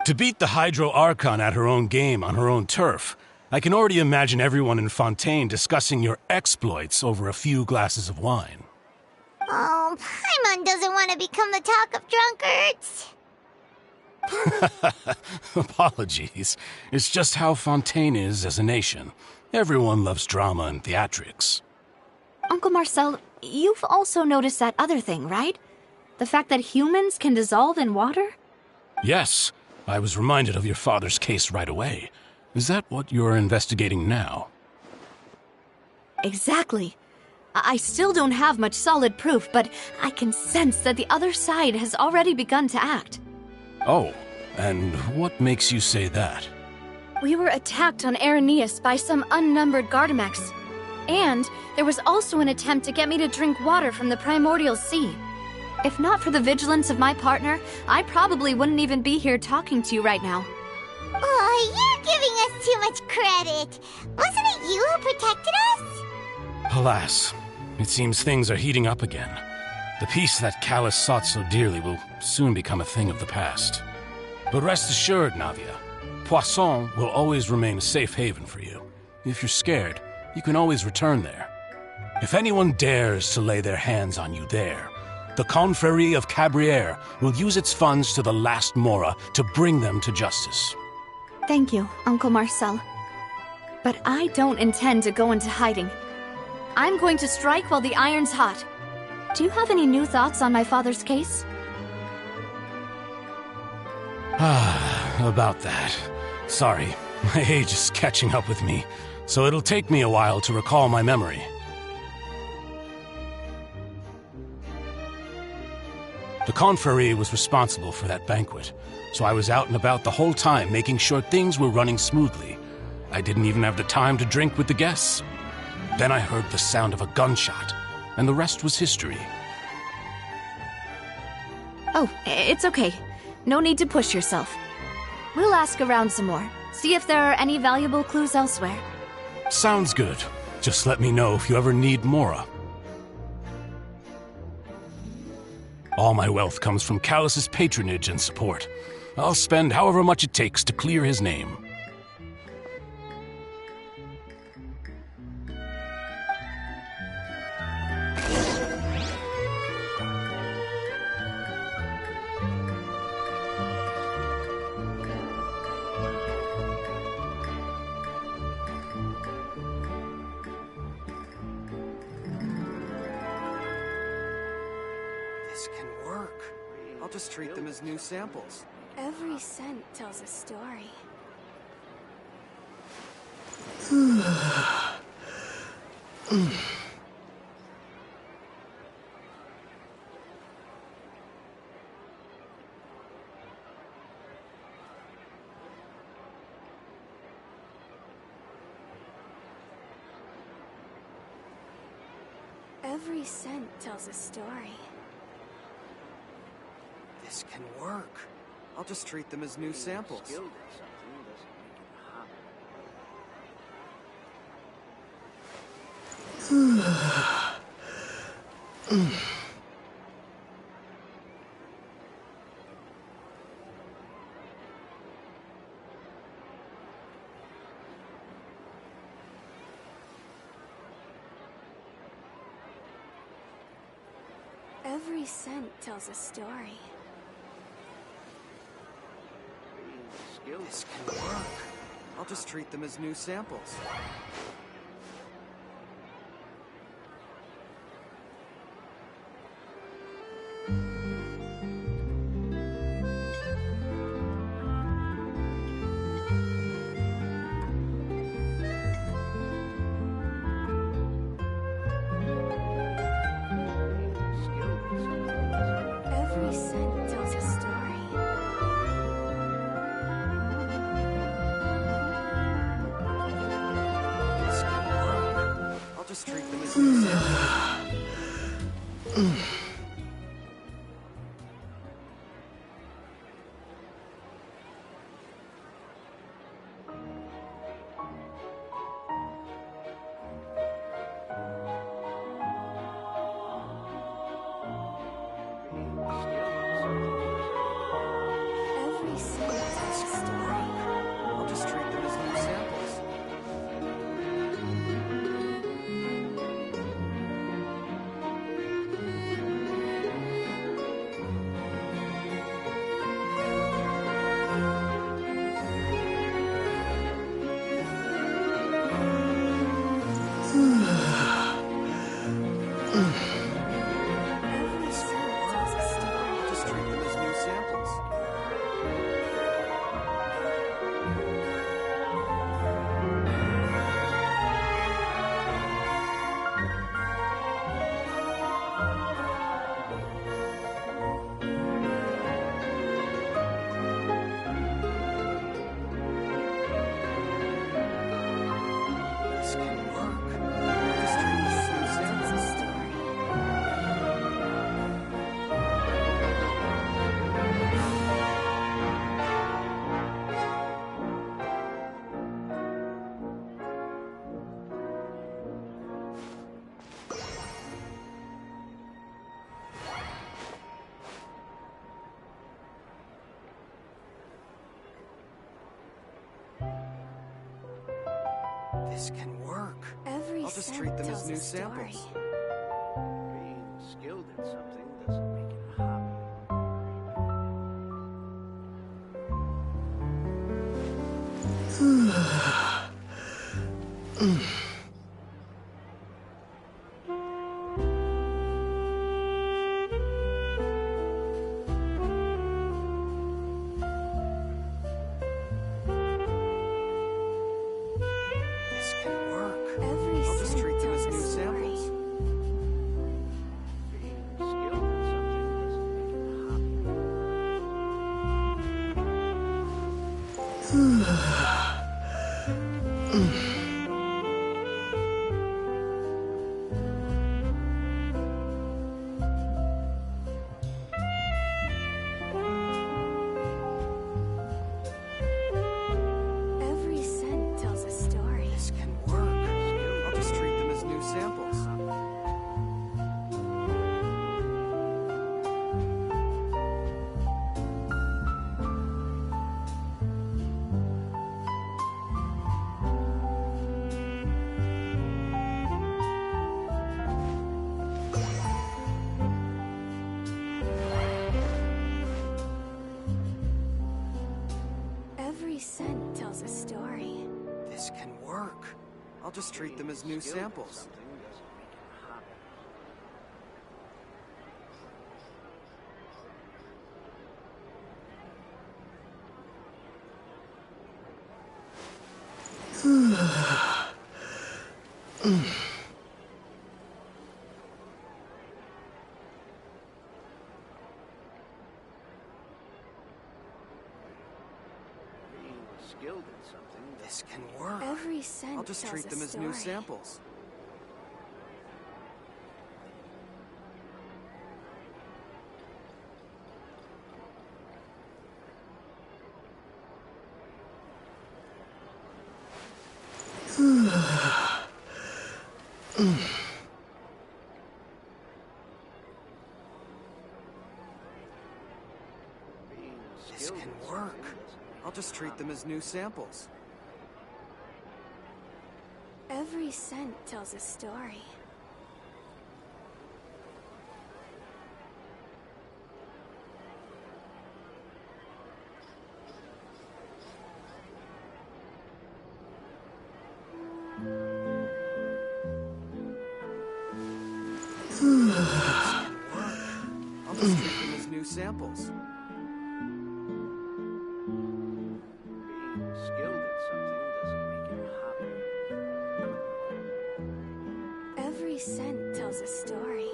To beat the Hydro Archon at her own game on her own turf, I can already imagine everyone in Fontaine discussing your exploits over a few glasses of wine. Oh, Paimon doesn't want to become the talk of drunkards. Apologies. It's just how Fontaine is as a nation. Everyone loves drama and theatrics. Uncle Marcel, you've also noticed that other thing, right? The fact that humans can dissolve in water? Yes. I was reminded of your father's case right away. Is that what you're investigating now? Exactly. I still don't have much solid proof, but I can sense that the other side has already begun to act. Oh, and what makes you say that? We were attacked on Araneus by some unnumbered Gardamex. And there was also an attempt to get me to drink water from the primordial sea. If not for the vigilance of my partner, I probably wouldn't even be here talking to you right now. Oh, you're giving us too much credit. Wasn't it you who protected us? Alas, it seems things are heating up again. The peace that Callus sought so dearly will soon become a thing of the past. But rest assured, Navia, Poisson will always remain a safe haven for you. If you're scared, you can always return there. If anyone dares to lay their hands on you there, the Confrérie of Cabrières will use its funds to the last Mora to bring them to justice. Thank you, Uncle Marcel. But I don't intend to go into hiding. I'm going to strike while the iron's hot. Do you have any new thoughts on my father's case? About that. Sorry, my age is catching up with me, so it'll take me a while to recall my memory. The Confrérie was responsible for that banquet, so I was out and about the whole time making sure things were running smoothly. I didn't even have the time to drink with the guests. Then I heard the sound of a gunshot, and the rest was history. Oh, it's okay. No need to push yourself. We'll ask around some more, see if there are any valuable clues elsewhere. Sounds good. Just let me know if you ever need Mora. All my wealth comes from Callus's patronage and support. I'll spend however much it takes to clear his name. I'll just treat them as new samples. Every scent tells a story. Every scent tells a story. This can work. I'll just treat them as new samples. Every scent tells a story. This can work. I'll just treat them as new samples. Every scent tells a story. This can work. I'll just treat them as new samples. Every scent tells a story. I'll just treat them as new samples. Every scent tells a story. I'll just treat them as new samples. This can work. I'll just treat them as new samples. This can work. Every I'll just scent treat them as tells new a story. samples. Being skilled at something doesn't make it a hobby. This can work. Every I'll just scent treat them as tells a new story. samples. Being skilled at something doesn't make it a hobby. Every scent tells a story. This can work. I'll just treat them as new samples. Every scent tells a story. This can work. I'll just treat them as new samples. Skilled at something. This can work. Every scent I'll just treat tells a them as new story. samples. This can work. I'll just treat them as new samples. Every scent tells a story. I'll just treat them as new samples. Being skilled at something doesn't make him happy. Every scent tells a story.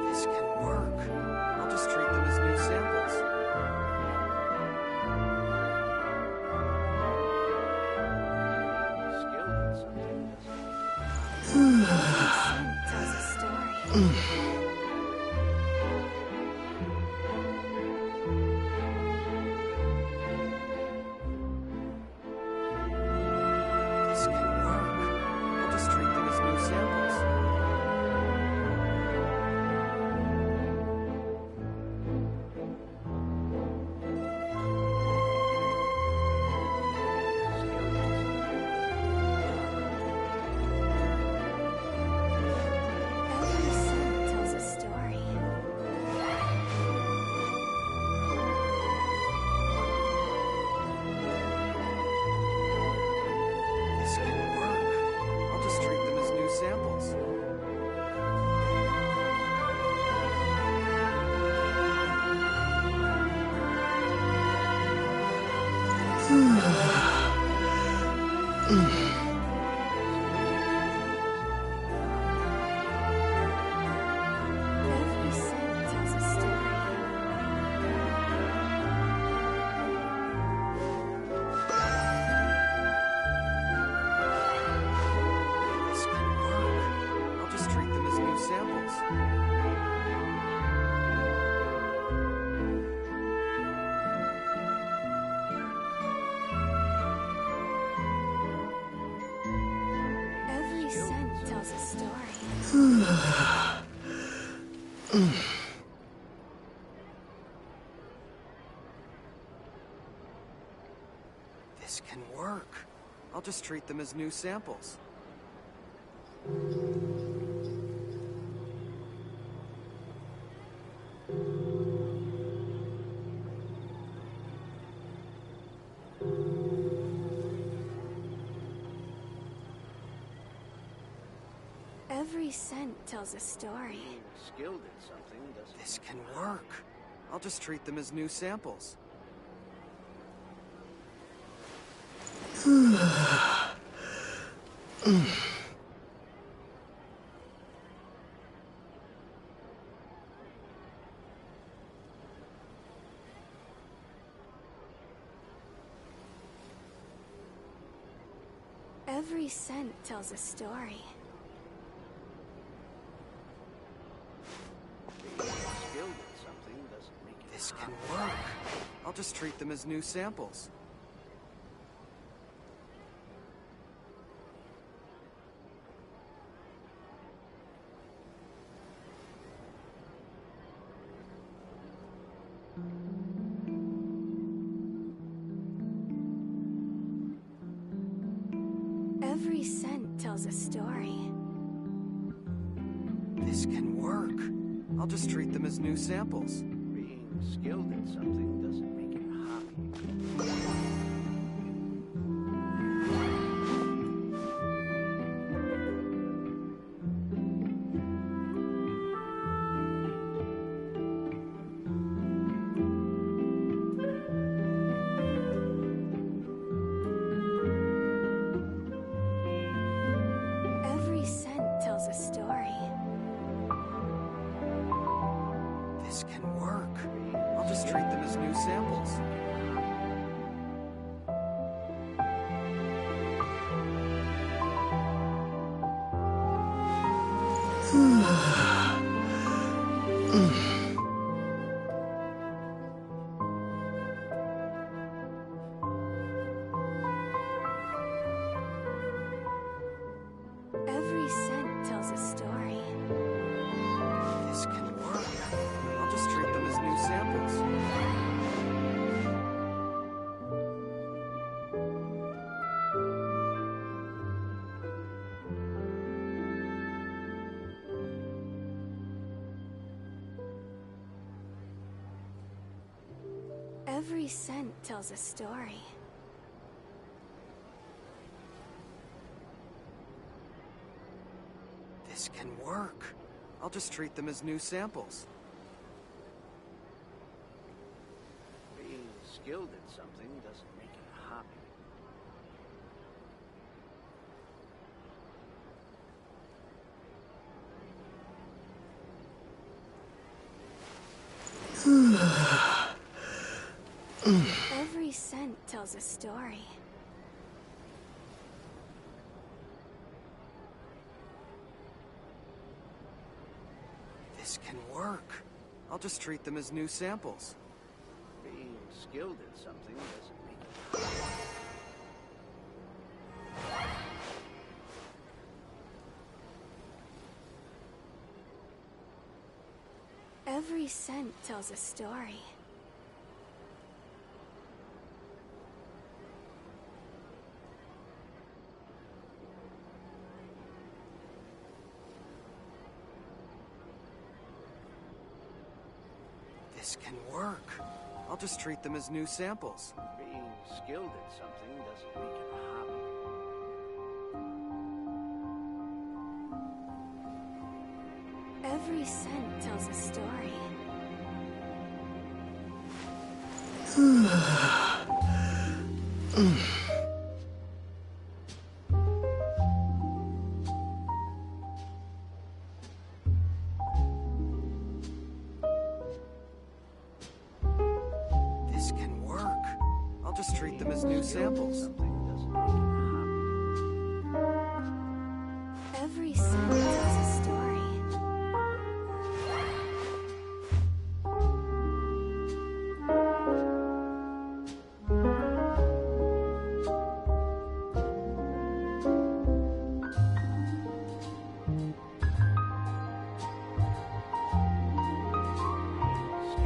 This can work. I'll just treat them as new samples. Skilled at something doesn't Scent tells a story. This can work. I'll just treat them as new samples. Every scent tells a story. This can work. I'll just treat them as new samples. Every scent tells a story. This can work. I'll just treat them as new samples. Every scent tells a story. This can work. I'll just treat them as new samples. Every scent tells a story. skilled at something doesn't. This can work. I'll just treat them as new samples. Every scent tells a story. Being skilled at something doesn't make it This can work. I'll just treat them as new samples. Every scent tells a story. This can work. I'll just treat them as new samples. being skilled at something doesn't make him happy. samples. Every scent tells a story. This can work. I'll just treat them as new samples. Every scent tells a story. This can work. I'll just treat them as new samples. Being skilled at something doesn't make it a hobby. Every scent tells a story. This can work. I'll just treat them as new samples. Being skilled at something doesn't make it a hobby. Every scent tells a story. This can work. I'll just treat them as new samples. Being skilled at something doesn't make it a hobby. Every scent tells a story. This can work. I'll just treat them as new samples. Something doesn't make it a hobby. Every scent tells a story.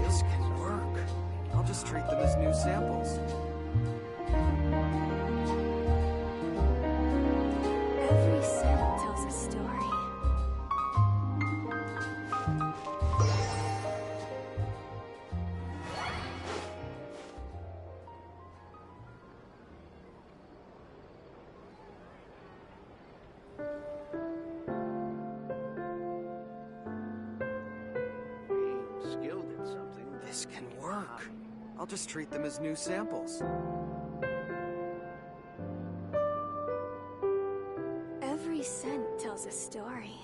This can work. I'll just treat them as new samples. Every scent tells a story. Being skilled at something This doesn't can make it a work. hobby. I'll just treat them as new samples. Every scent tells a story.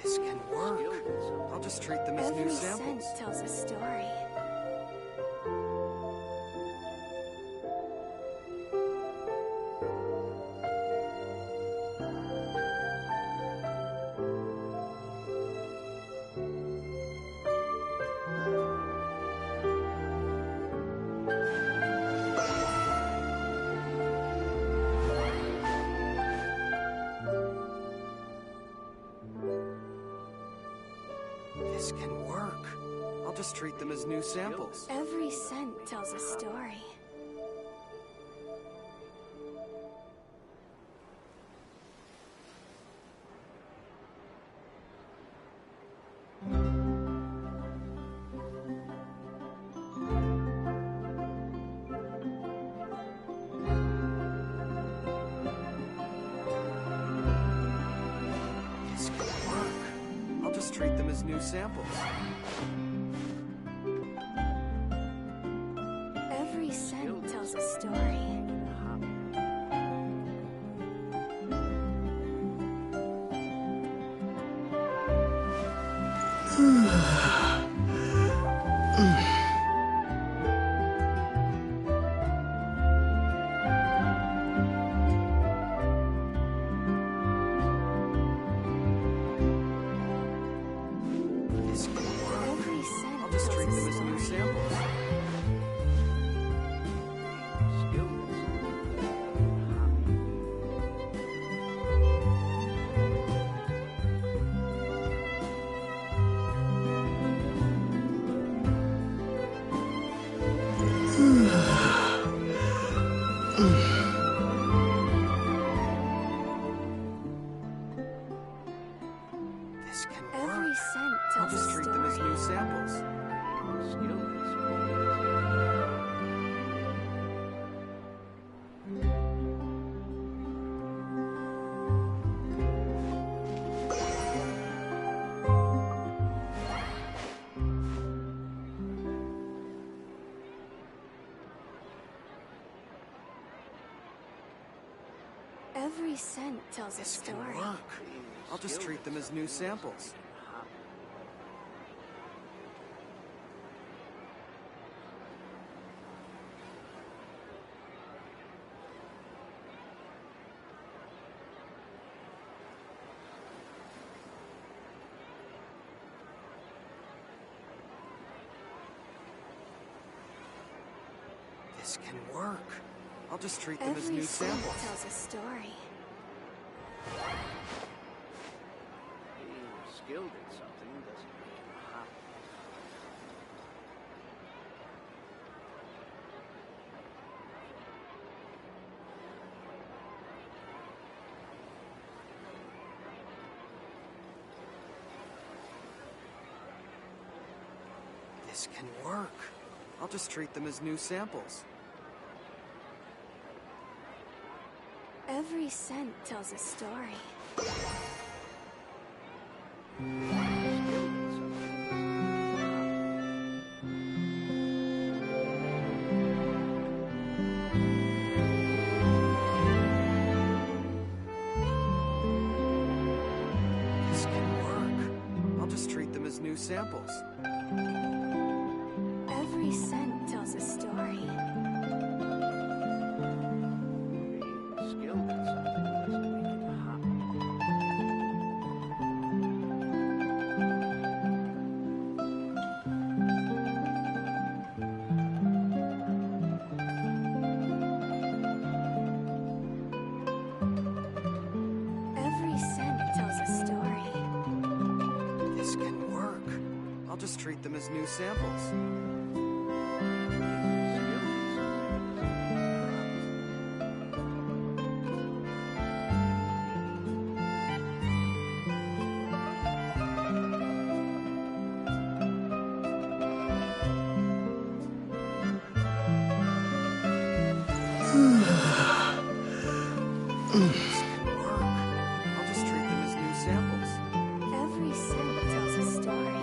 This can work. I'll just treat them as Every new scent samples. tells a story. This can work. I'll just treat them as new samples. Every scent tells a story. This can work. I'll just treat them as as new samples. Every scent tells a story. This can work. Every scent I'll just tells treat a them as new story. samples. This can work. Every scent I'll tells just a treat them as story. new samples. Every scent tells a This can story. work. I'll just treat them as new samples. This can work. I'll just treat them as Every new scent samples. tells a story. Being skilled at something doesn't make him happy. This can work. I'll just treat them as new samples. Every scent tells a story. This can work. I'll just treat them as new samples. Every scent tells a story. Being skilled at something doesn't make him happy. Every scent tells a story. This can work. I'll just treat them as new samples. This can work. I'll just treat them as new samples. Every scent tells a story.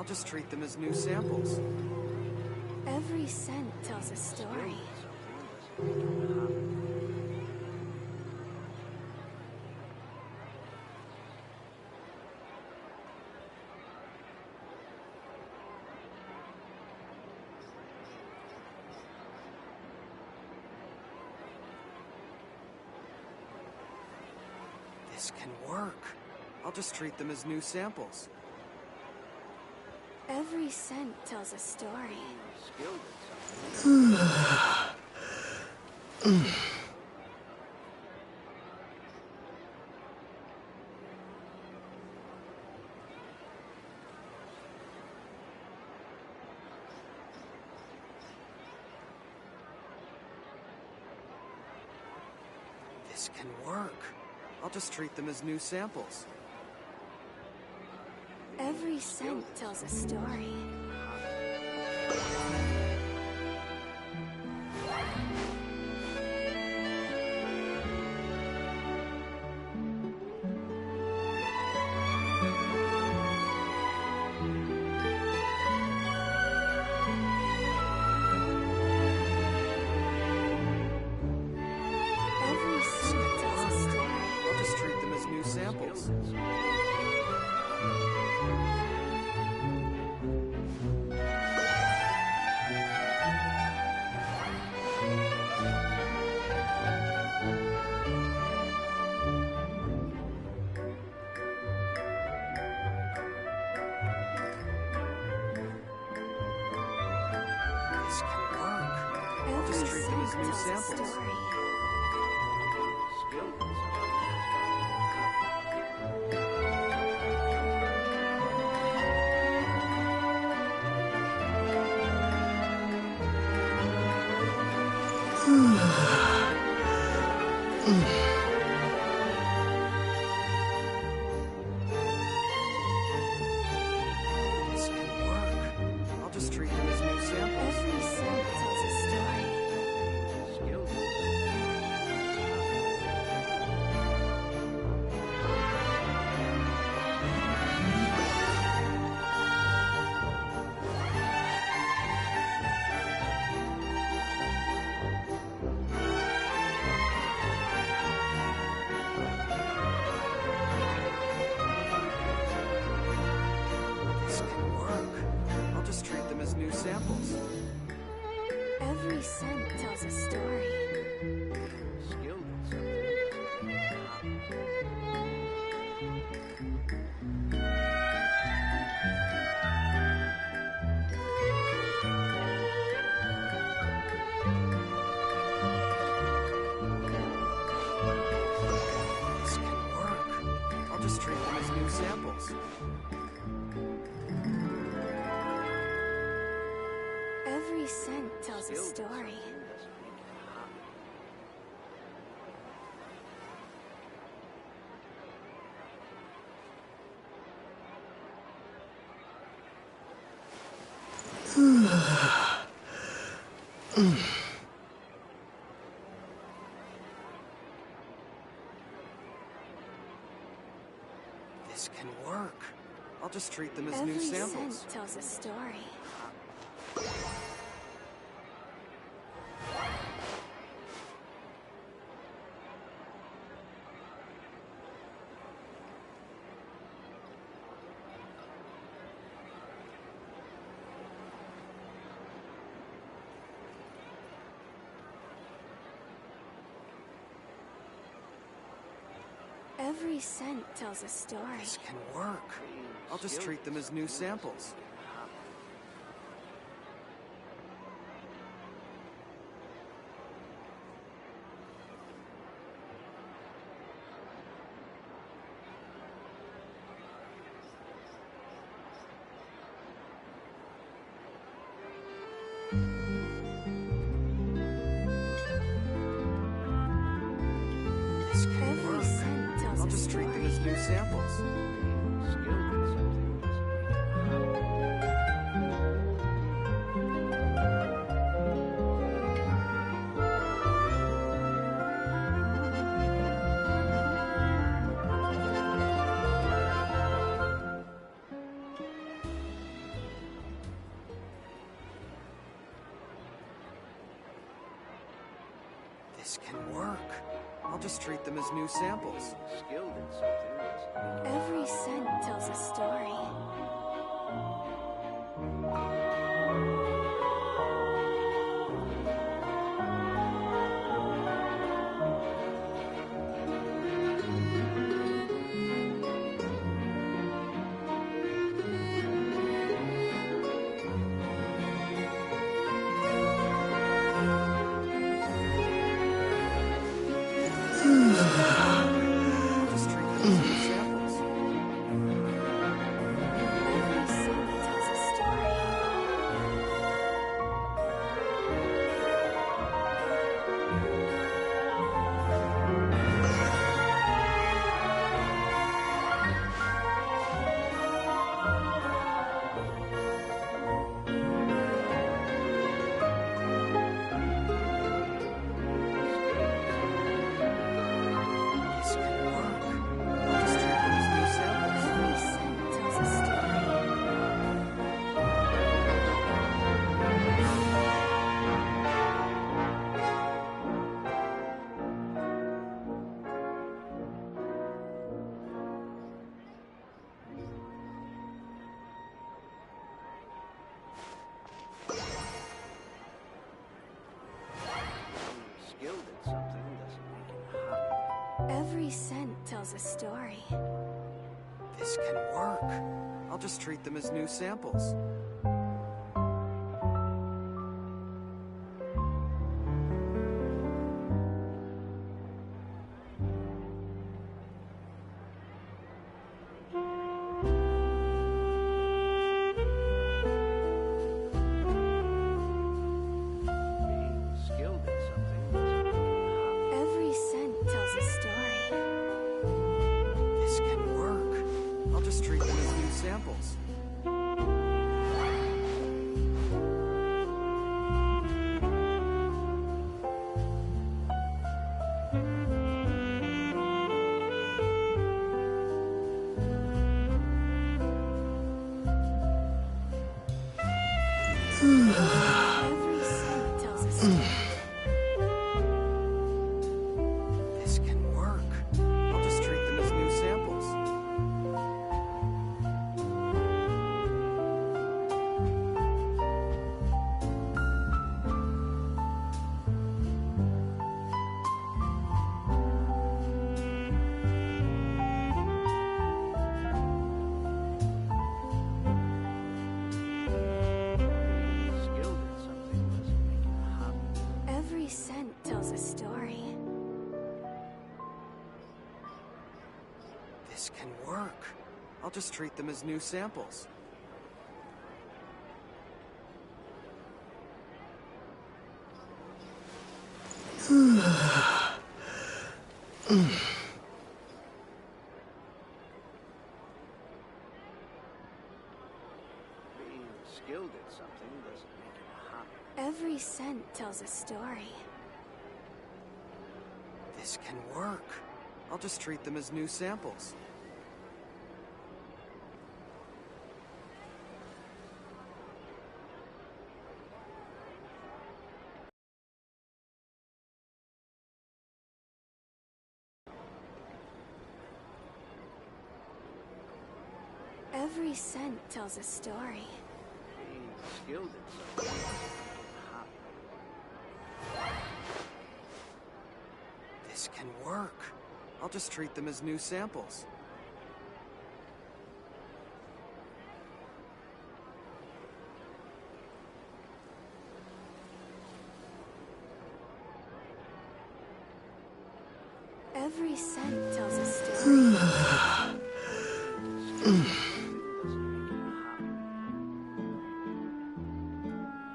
just treat them as new samples. Every scent tells a story. This can work. I'll just treat them as new samples. Every scent tells a story. This can work. I'll just treat them as new samples. Every scent tells a story. Every scent tells a story. I'll just treat them as new samples. This can work. I'll just treat them as new samples. This can work. I'll just treat them as new samples. Every scent tells a story. This can work. I'll just treat them as new samples. Every scent tells a story. This can work. I'll just treat them as new samples. Every scent tells a story. This can work. I'll just treat them as new Every samples. scent tells a story. Every scent tells a story. This can work. I'll just treat them as new samples. This can Every work. scent tells I'll a just treat them story. as new samples. This can work. I'll just treat them as new samples. Skilled in something. Every scent tells a story. I'll just treat them as new samples. Every scent tells a story. This can work. I'll just treat them as new samples. Every scent tells a story. Skilled in something doesn't make it hot. Every scent tells a story. This can work. I'll just treat them as new samples. Being skilled in something doesn't make it Every scent tells a story. This can work. I'll just treat them as new samples. Every scent tells a story. This can work. I'll just treat them as new samples. Being skilled in something doesn't make it hot. Every scent tells a story. This can work. I'll just treat them as new samples. Being skilled in something doesn't make it hot. Every scent tells a story. This can work. I'll just treat them as new samples. Every scent tells a story. Being skilled in something doesn't make it hot. This can work. I'll just treat them as new samples. Every scent tells a story.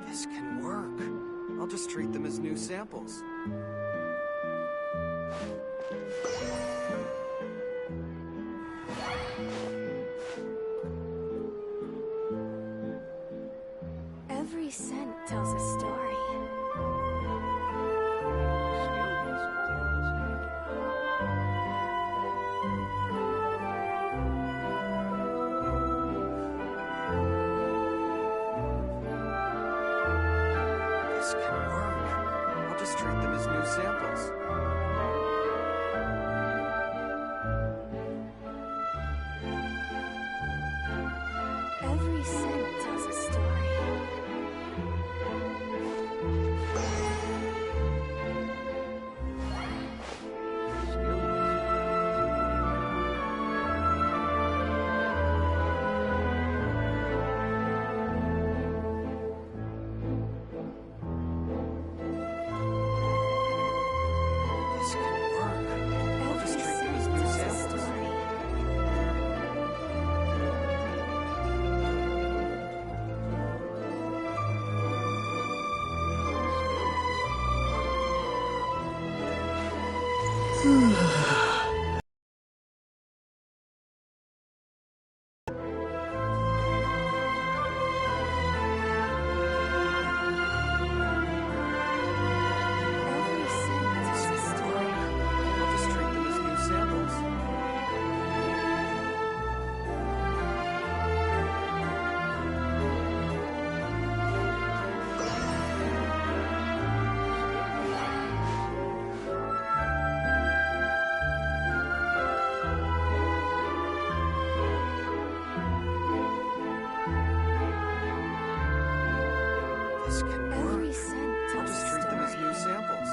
This can work. I'll just treat them as new samples. Every scent tells a story. Skilled in something doesn't make it hot. This can work. I'll just treat them as new samples. Every scent tells a story. I'll just treat them as new samples. This can work. Every scent I'll tells just a treat them as story. new samples.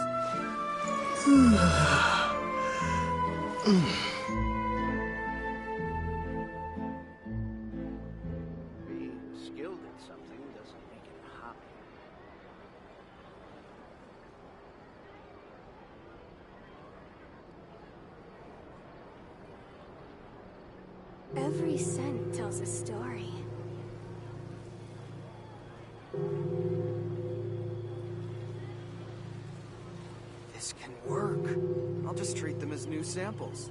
Being skilled at something doesn't make it a hobby. Every scent tells a story. This can work. I'll just treat them as new samples.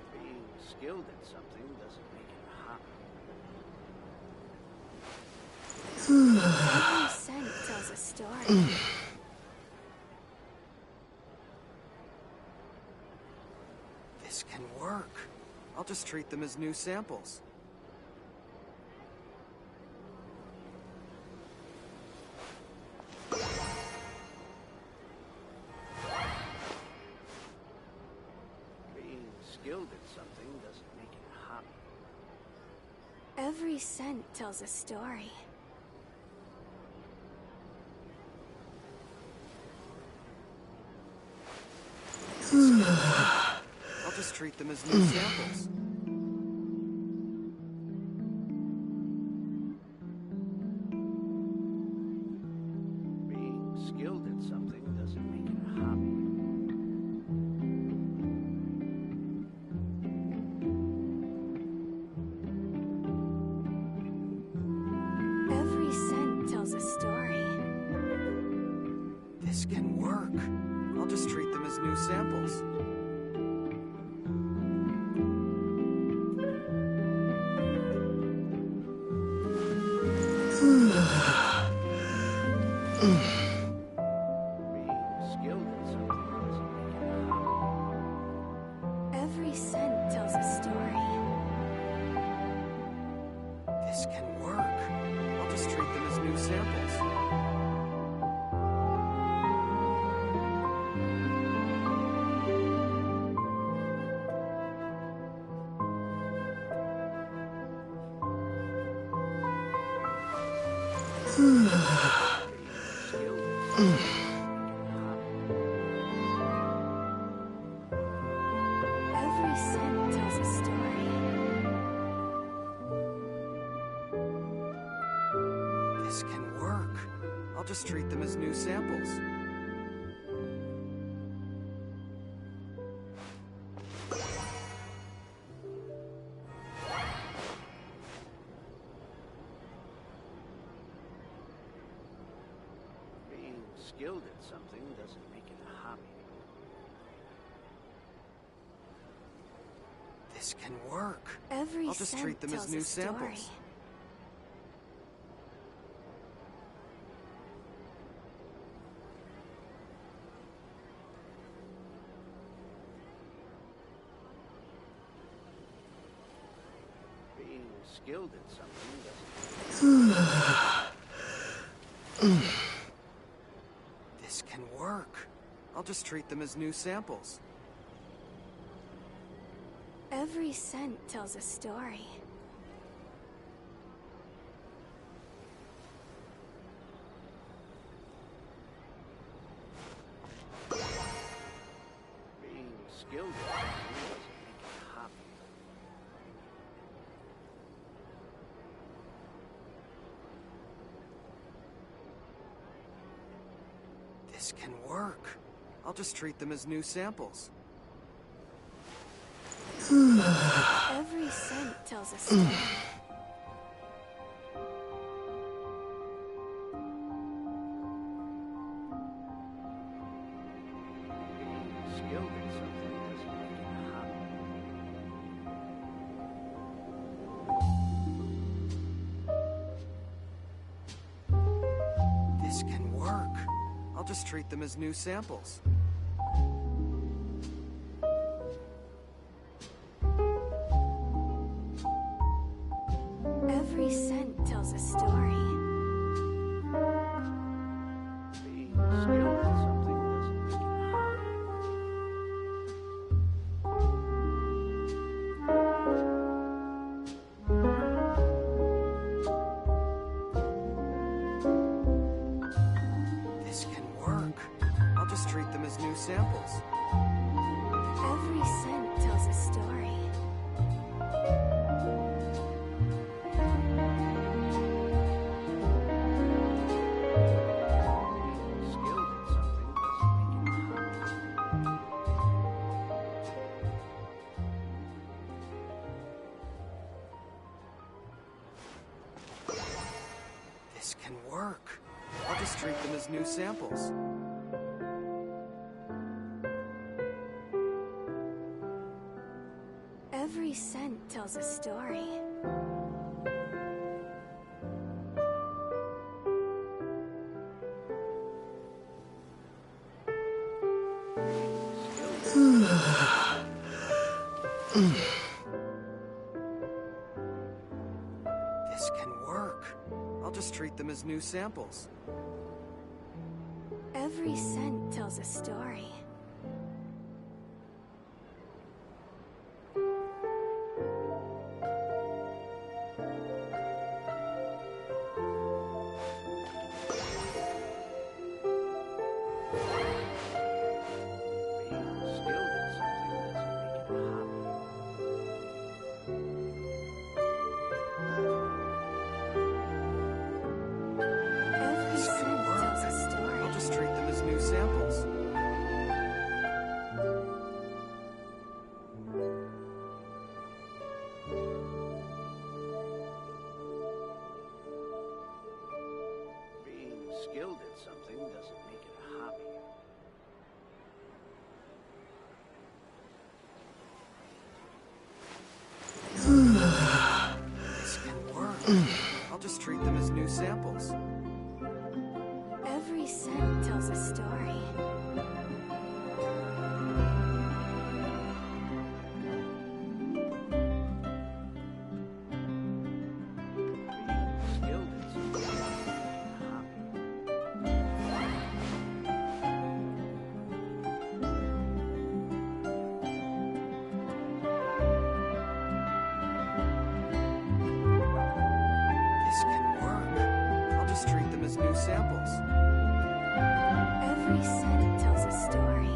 Being skilled at something doesn't make it a hobby. Every scent tells a story. This can work. I'll just treat them as new samples. Being skilled at something doesn't make it a hobby. Every scent tells a story. I'll just treat them as new samples. Being skilled at something doesn't make it a hobby. Every scent tells a story. This can work. I'll just treat them as new samples. Being skilled at something doesn't make it a hobby. Every scent tells a story. This can work. I'll just treat them as new samples. Every scent tells a story. This can work. I'll just treat them as new samples. Being skilled at something doesn't make it a hobby. This can work. Every I'll just scent treat them as tells new a story. samples. Being skilled at something doesn't. This can work. I'll just treat them as new samples. Every scent tells a story. Being skilled at something doesn't make it a hobby. This can work. I'll just treat them as new samples. Every scent tells a story. skilled at something doesn't make it a hobby. This can work. I'll just treat them as new samples. Every scent tells a story. Being skilled at something doesn't make it a hobby. This can work. I'll just treat them as new samples. Every scent tells a story. Being skilled at something doesn't make it a hobby. This can work. I'll just treat them as new samples. Every scent tells a story. This can work. I'll just treat them as new samples. Every scent tells a story. Being skilled at something doesn't make it a hobby. Every scent tells a story. I'll just treat them as new samples. Being skilled at something doesn't make it a hobby. This can work. I'll just treat them as new samples. Every scent tells a story. Being skilled at something doesn't make it a hobby. This can work. I'll just treat them as new samples. Every scent tells a story.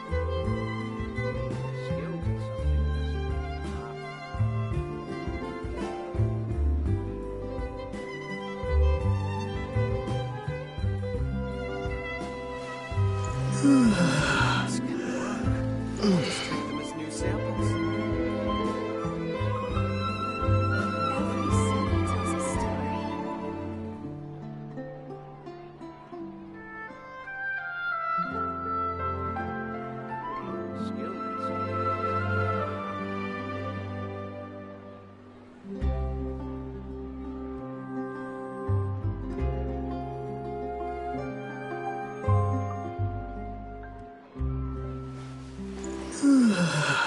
Skilled at something doesn't make it a hobby. This can work. I'll just treat them as new samples. Every scent tells a story. Being skilled at something doesn't make it a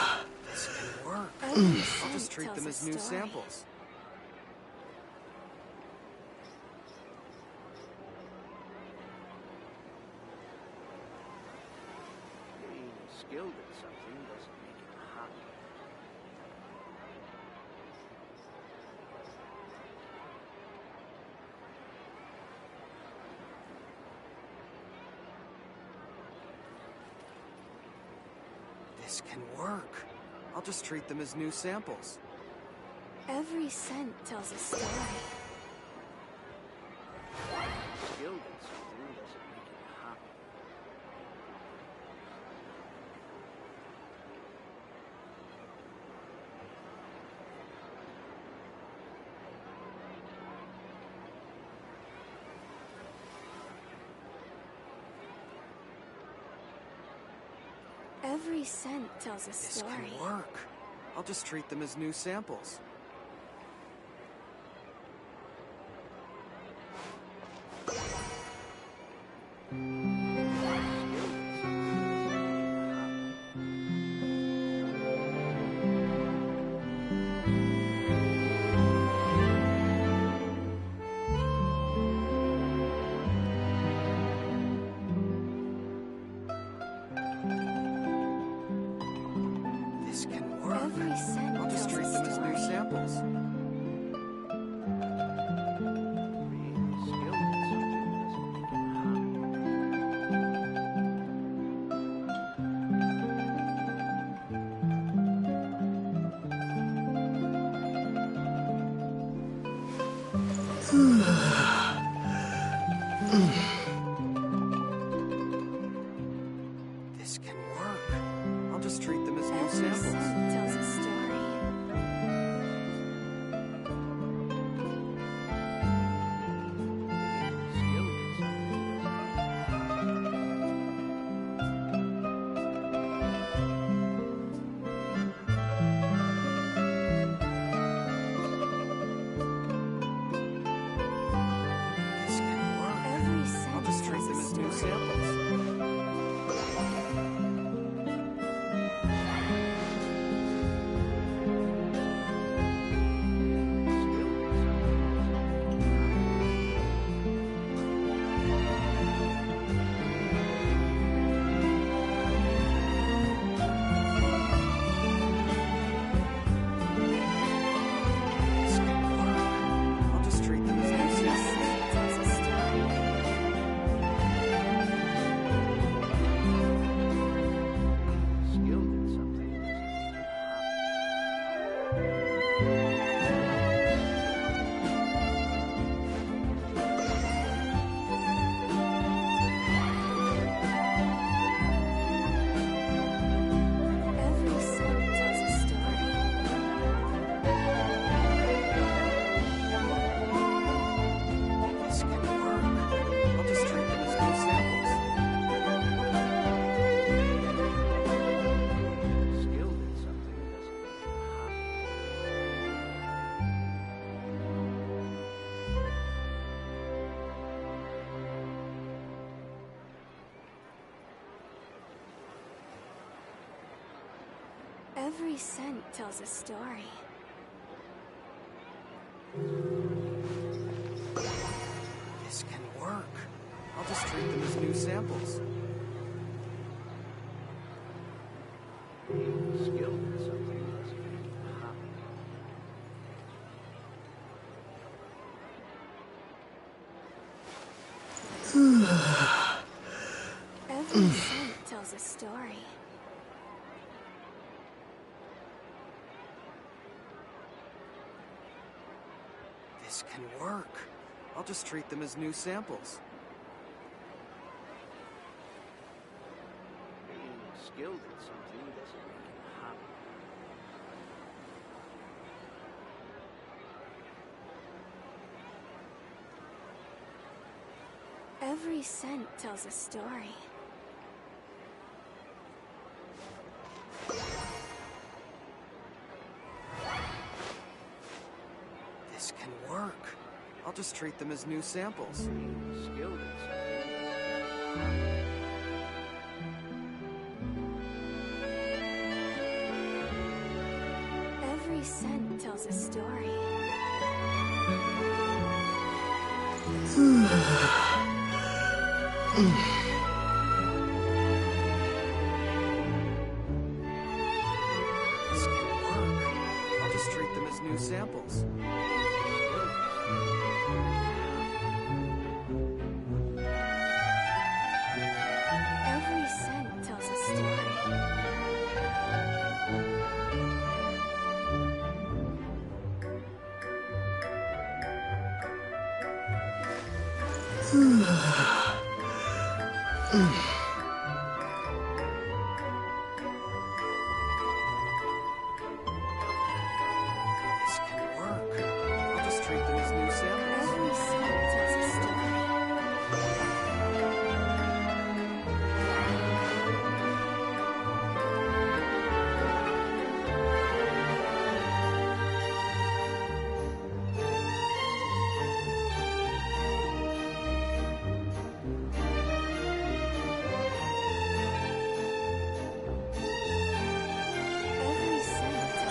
hobby. This can work. Every I'll scent just treat tells them a as new story. samples. Being skilled at something doesn't make it a hobby. This can work. I'll just treat them as new samples. Every scent tells a story. Skilled at something doesn't make it a hobby. Every scent tells a This story. can work. I'll just treat them as new samples. This can work. Every scent I'll just tells treat a them as new story. samples. This can work. I'll just treat them as new Every samples. scent tells a story. This can work. Every I'll scent just treat tells them a as new story. samples. This can work. I'll just treat them as new Every samples. scent tells a story. Every scent tells a story. This can work. I'll just treat them as new samples. Every scent tells a story. This can work. I'll just treat them as new samples. Every scent tells a story. This can work. I'll just treat them as new samples. Every scent tells a story. This can work. I'll just treat them as new samples. Every scent tells a story. This can work. I'll just treat them as new samples. Every scent tells a story. This can work. I'll just treat them as new samples. Every scent tells a story.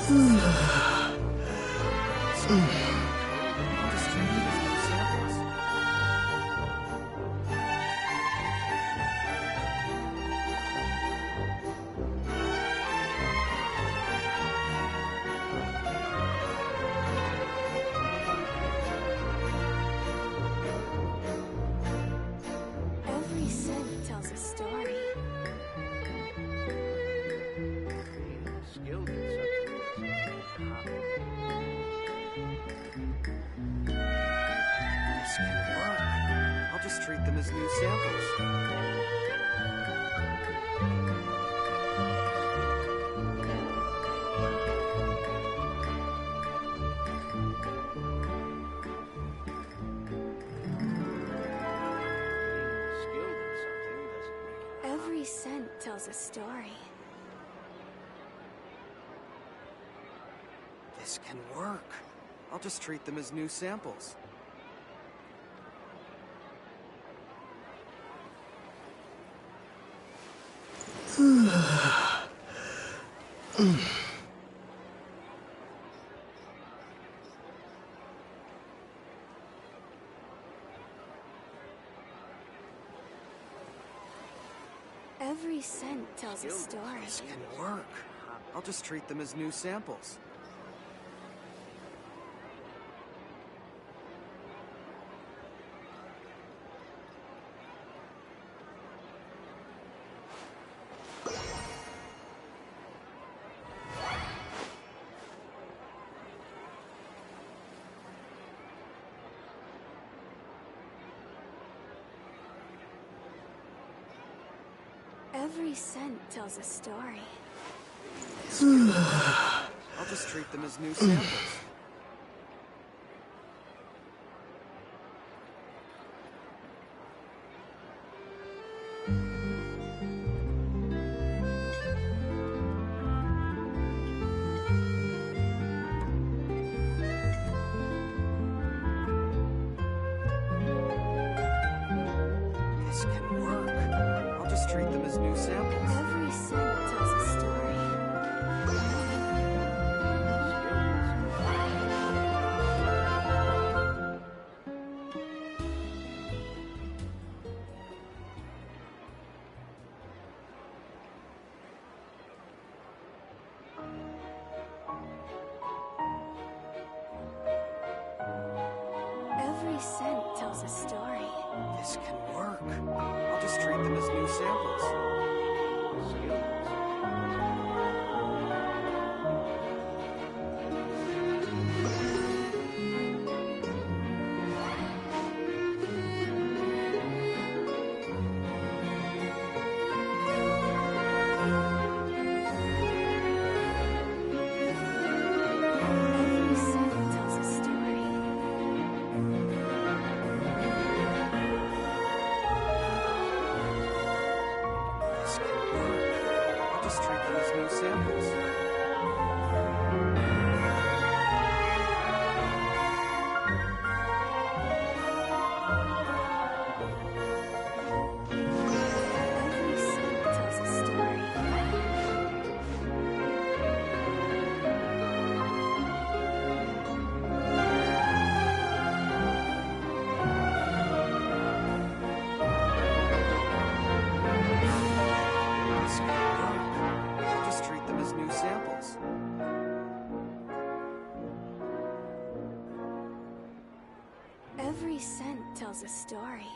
Every scent tells a story. Skilled in something. This can work. I'll just treat them as new samples. Skilled in something doesn't make it. Every scent tells a story. This can work. I'll just treat them as new samples. Every scent tells a story. This can work. I'll just treat them as new samples. Every scent tells a story. I'll just treat them as new samples. This can work. I'll just treat them as new samples. Every scent tells a story. Every scent tells a story. This can work. I'll just treat them as new samples. Every scent tells a story. This can work. I'll just treat them as new samples. Every scent tells a story. This can work. I'll just treat them as new samples. Every scent tells a story.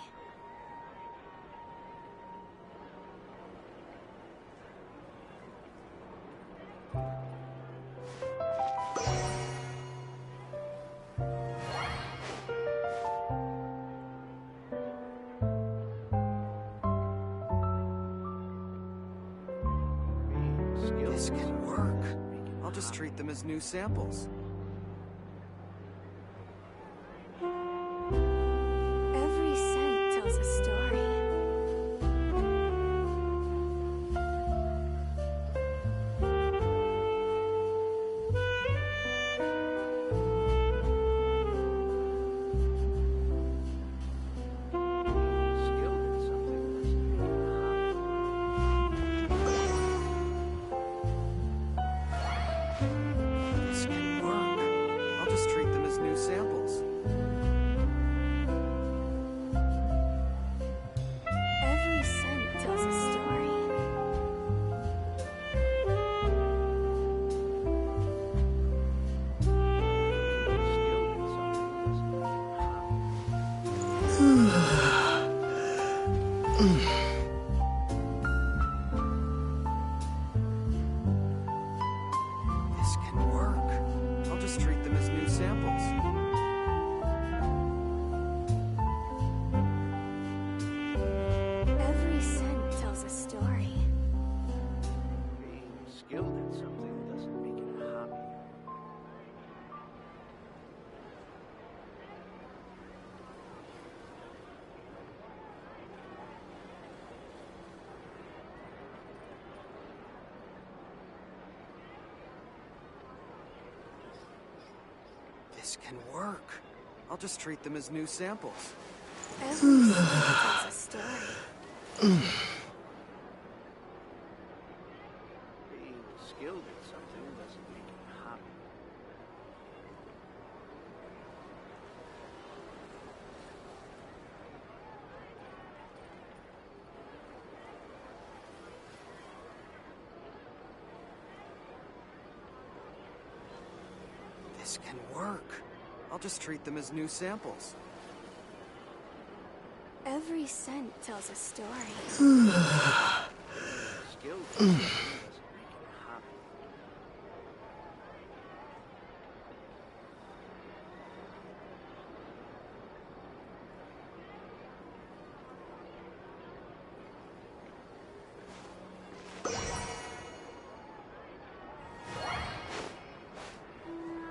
This can work. I'll just treat them as new samples. Every scent tells a story. Skilled in something doesn't make it. This can work. I'll just treat them as new samples. Every scent tells a story. Being skilled at something doesn't make it a hobby. This can work. I'll just treat them as new samples. Every scent tells a story. Being skilled at something doesn't make it a hobby. This can work. I'll just treat them as new samples. Every scent tells a story. Skilled at something doesn't make it a hobby.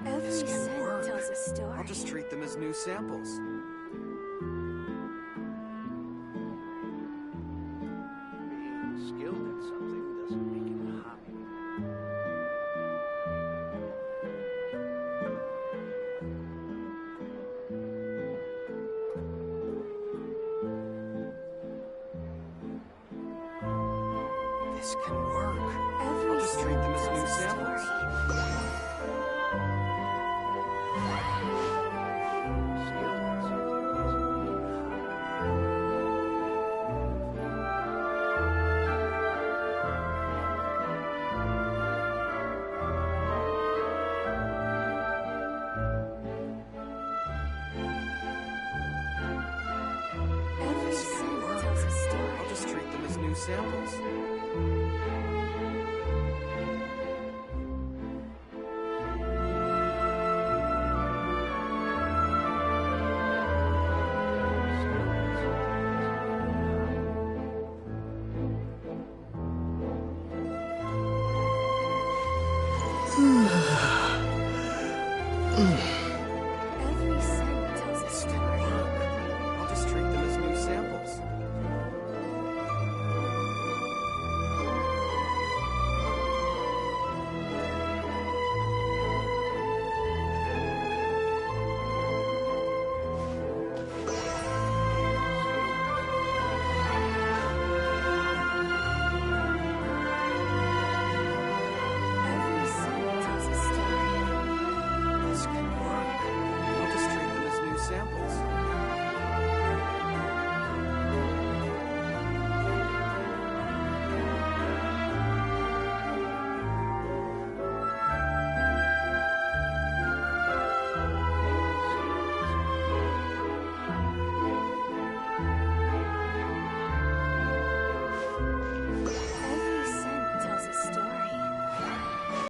Every This can scent work. tells a story. I'll just treat them as new samples. Being skilled at something doesn't make it a hobby. This can work. Every I'll just treat them as scent new tells a samples. story. Skilled at something doesn't make it a hobby. Every This can scent work. tells a story. I'll just treat them as new samples. Skilled at something doesn't make it a hobby.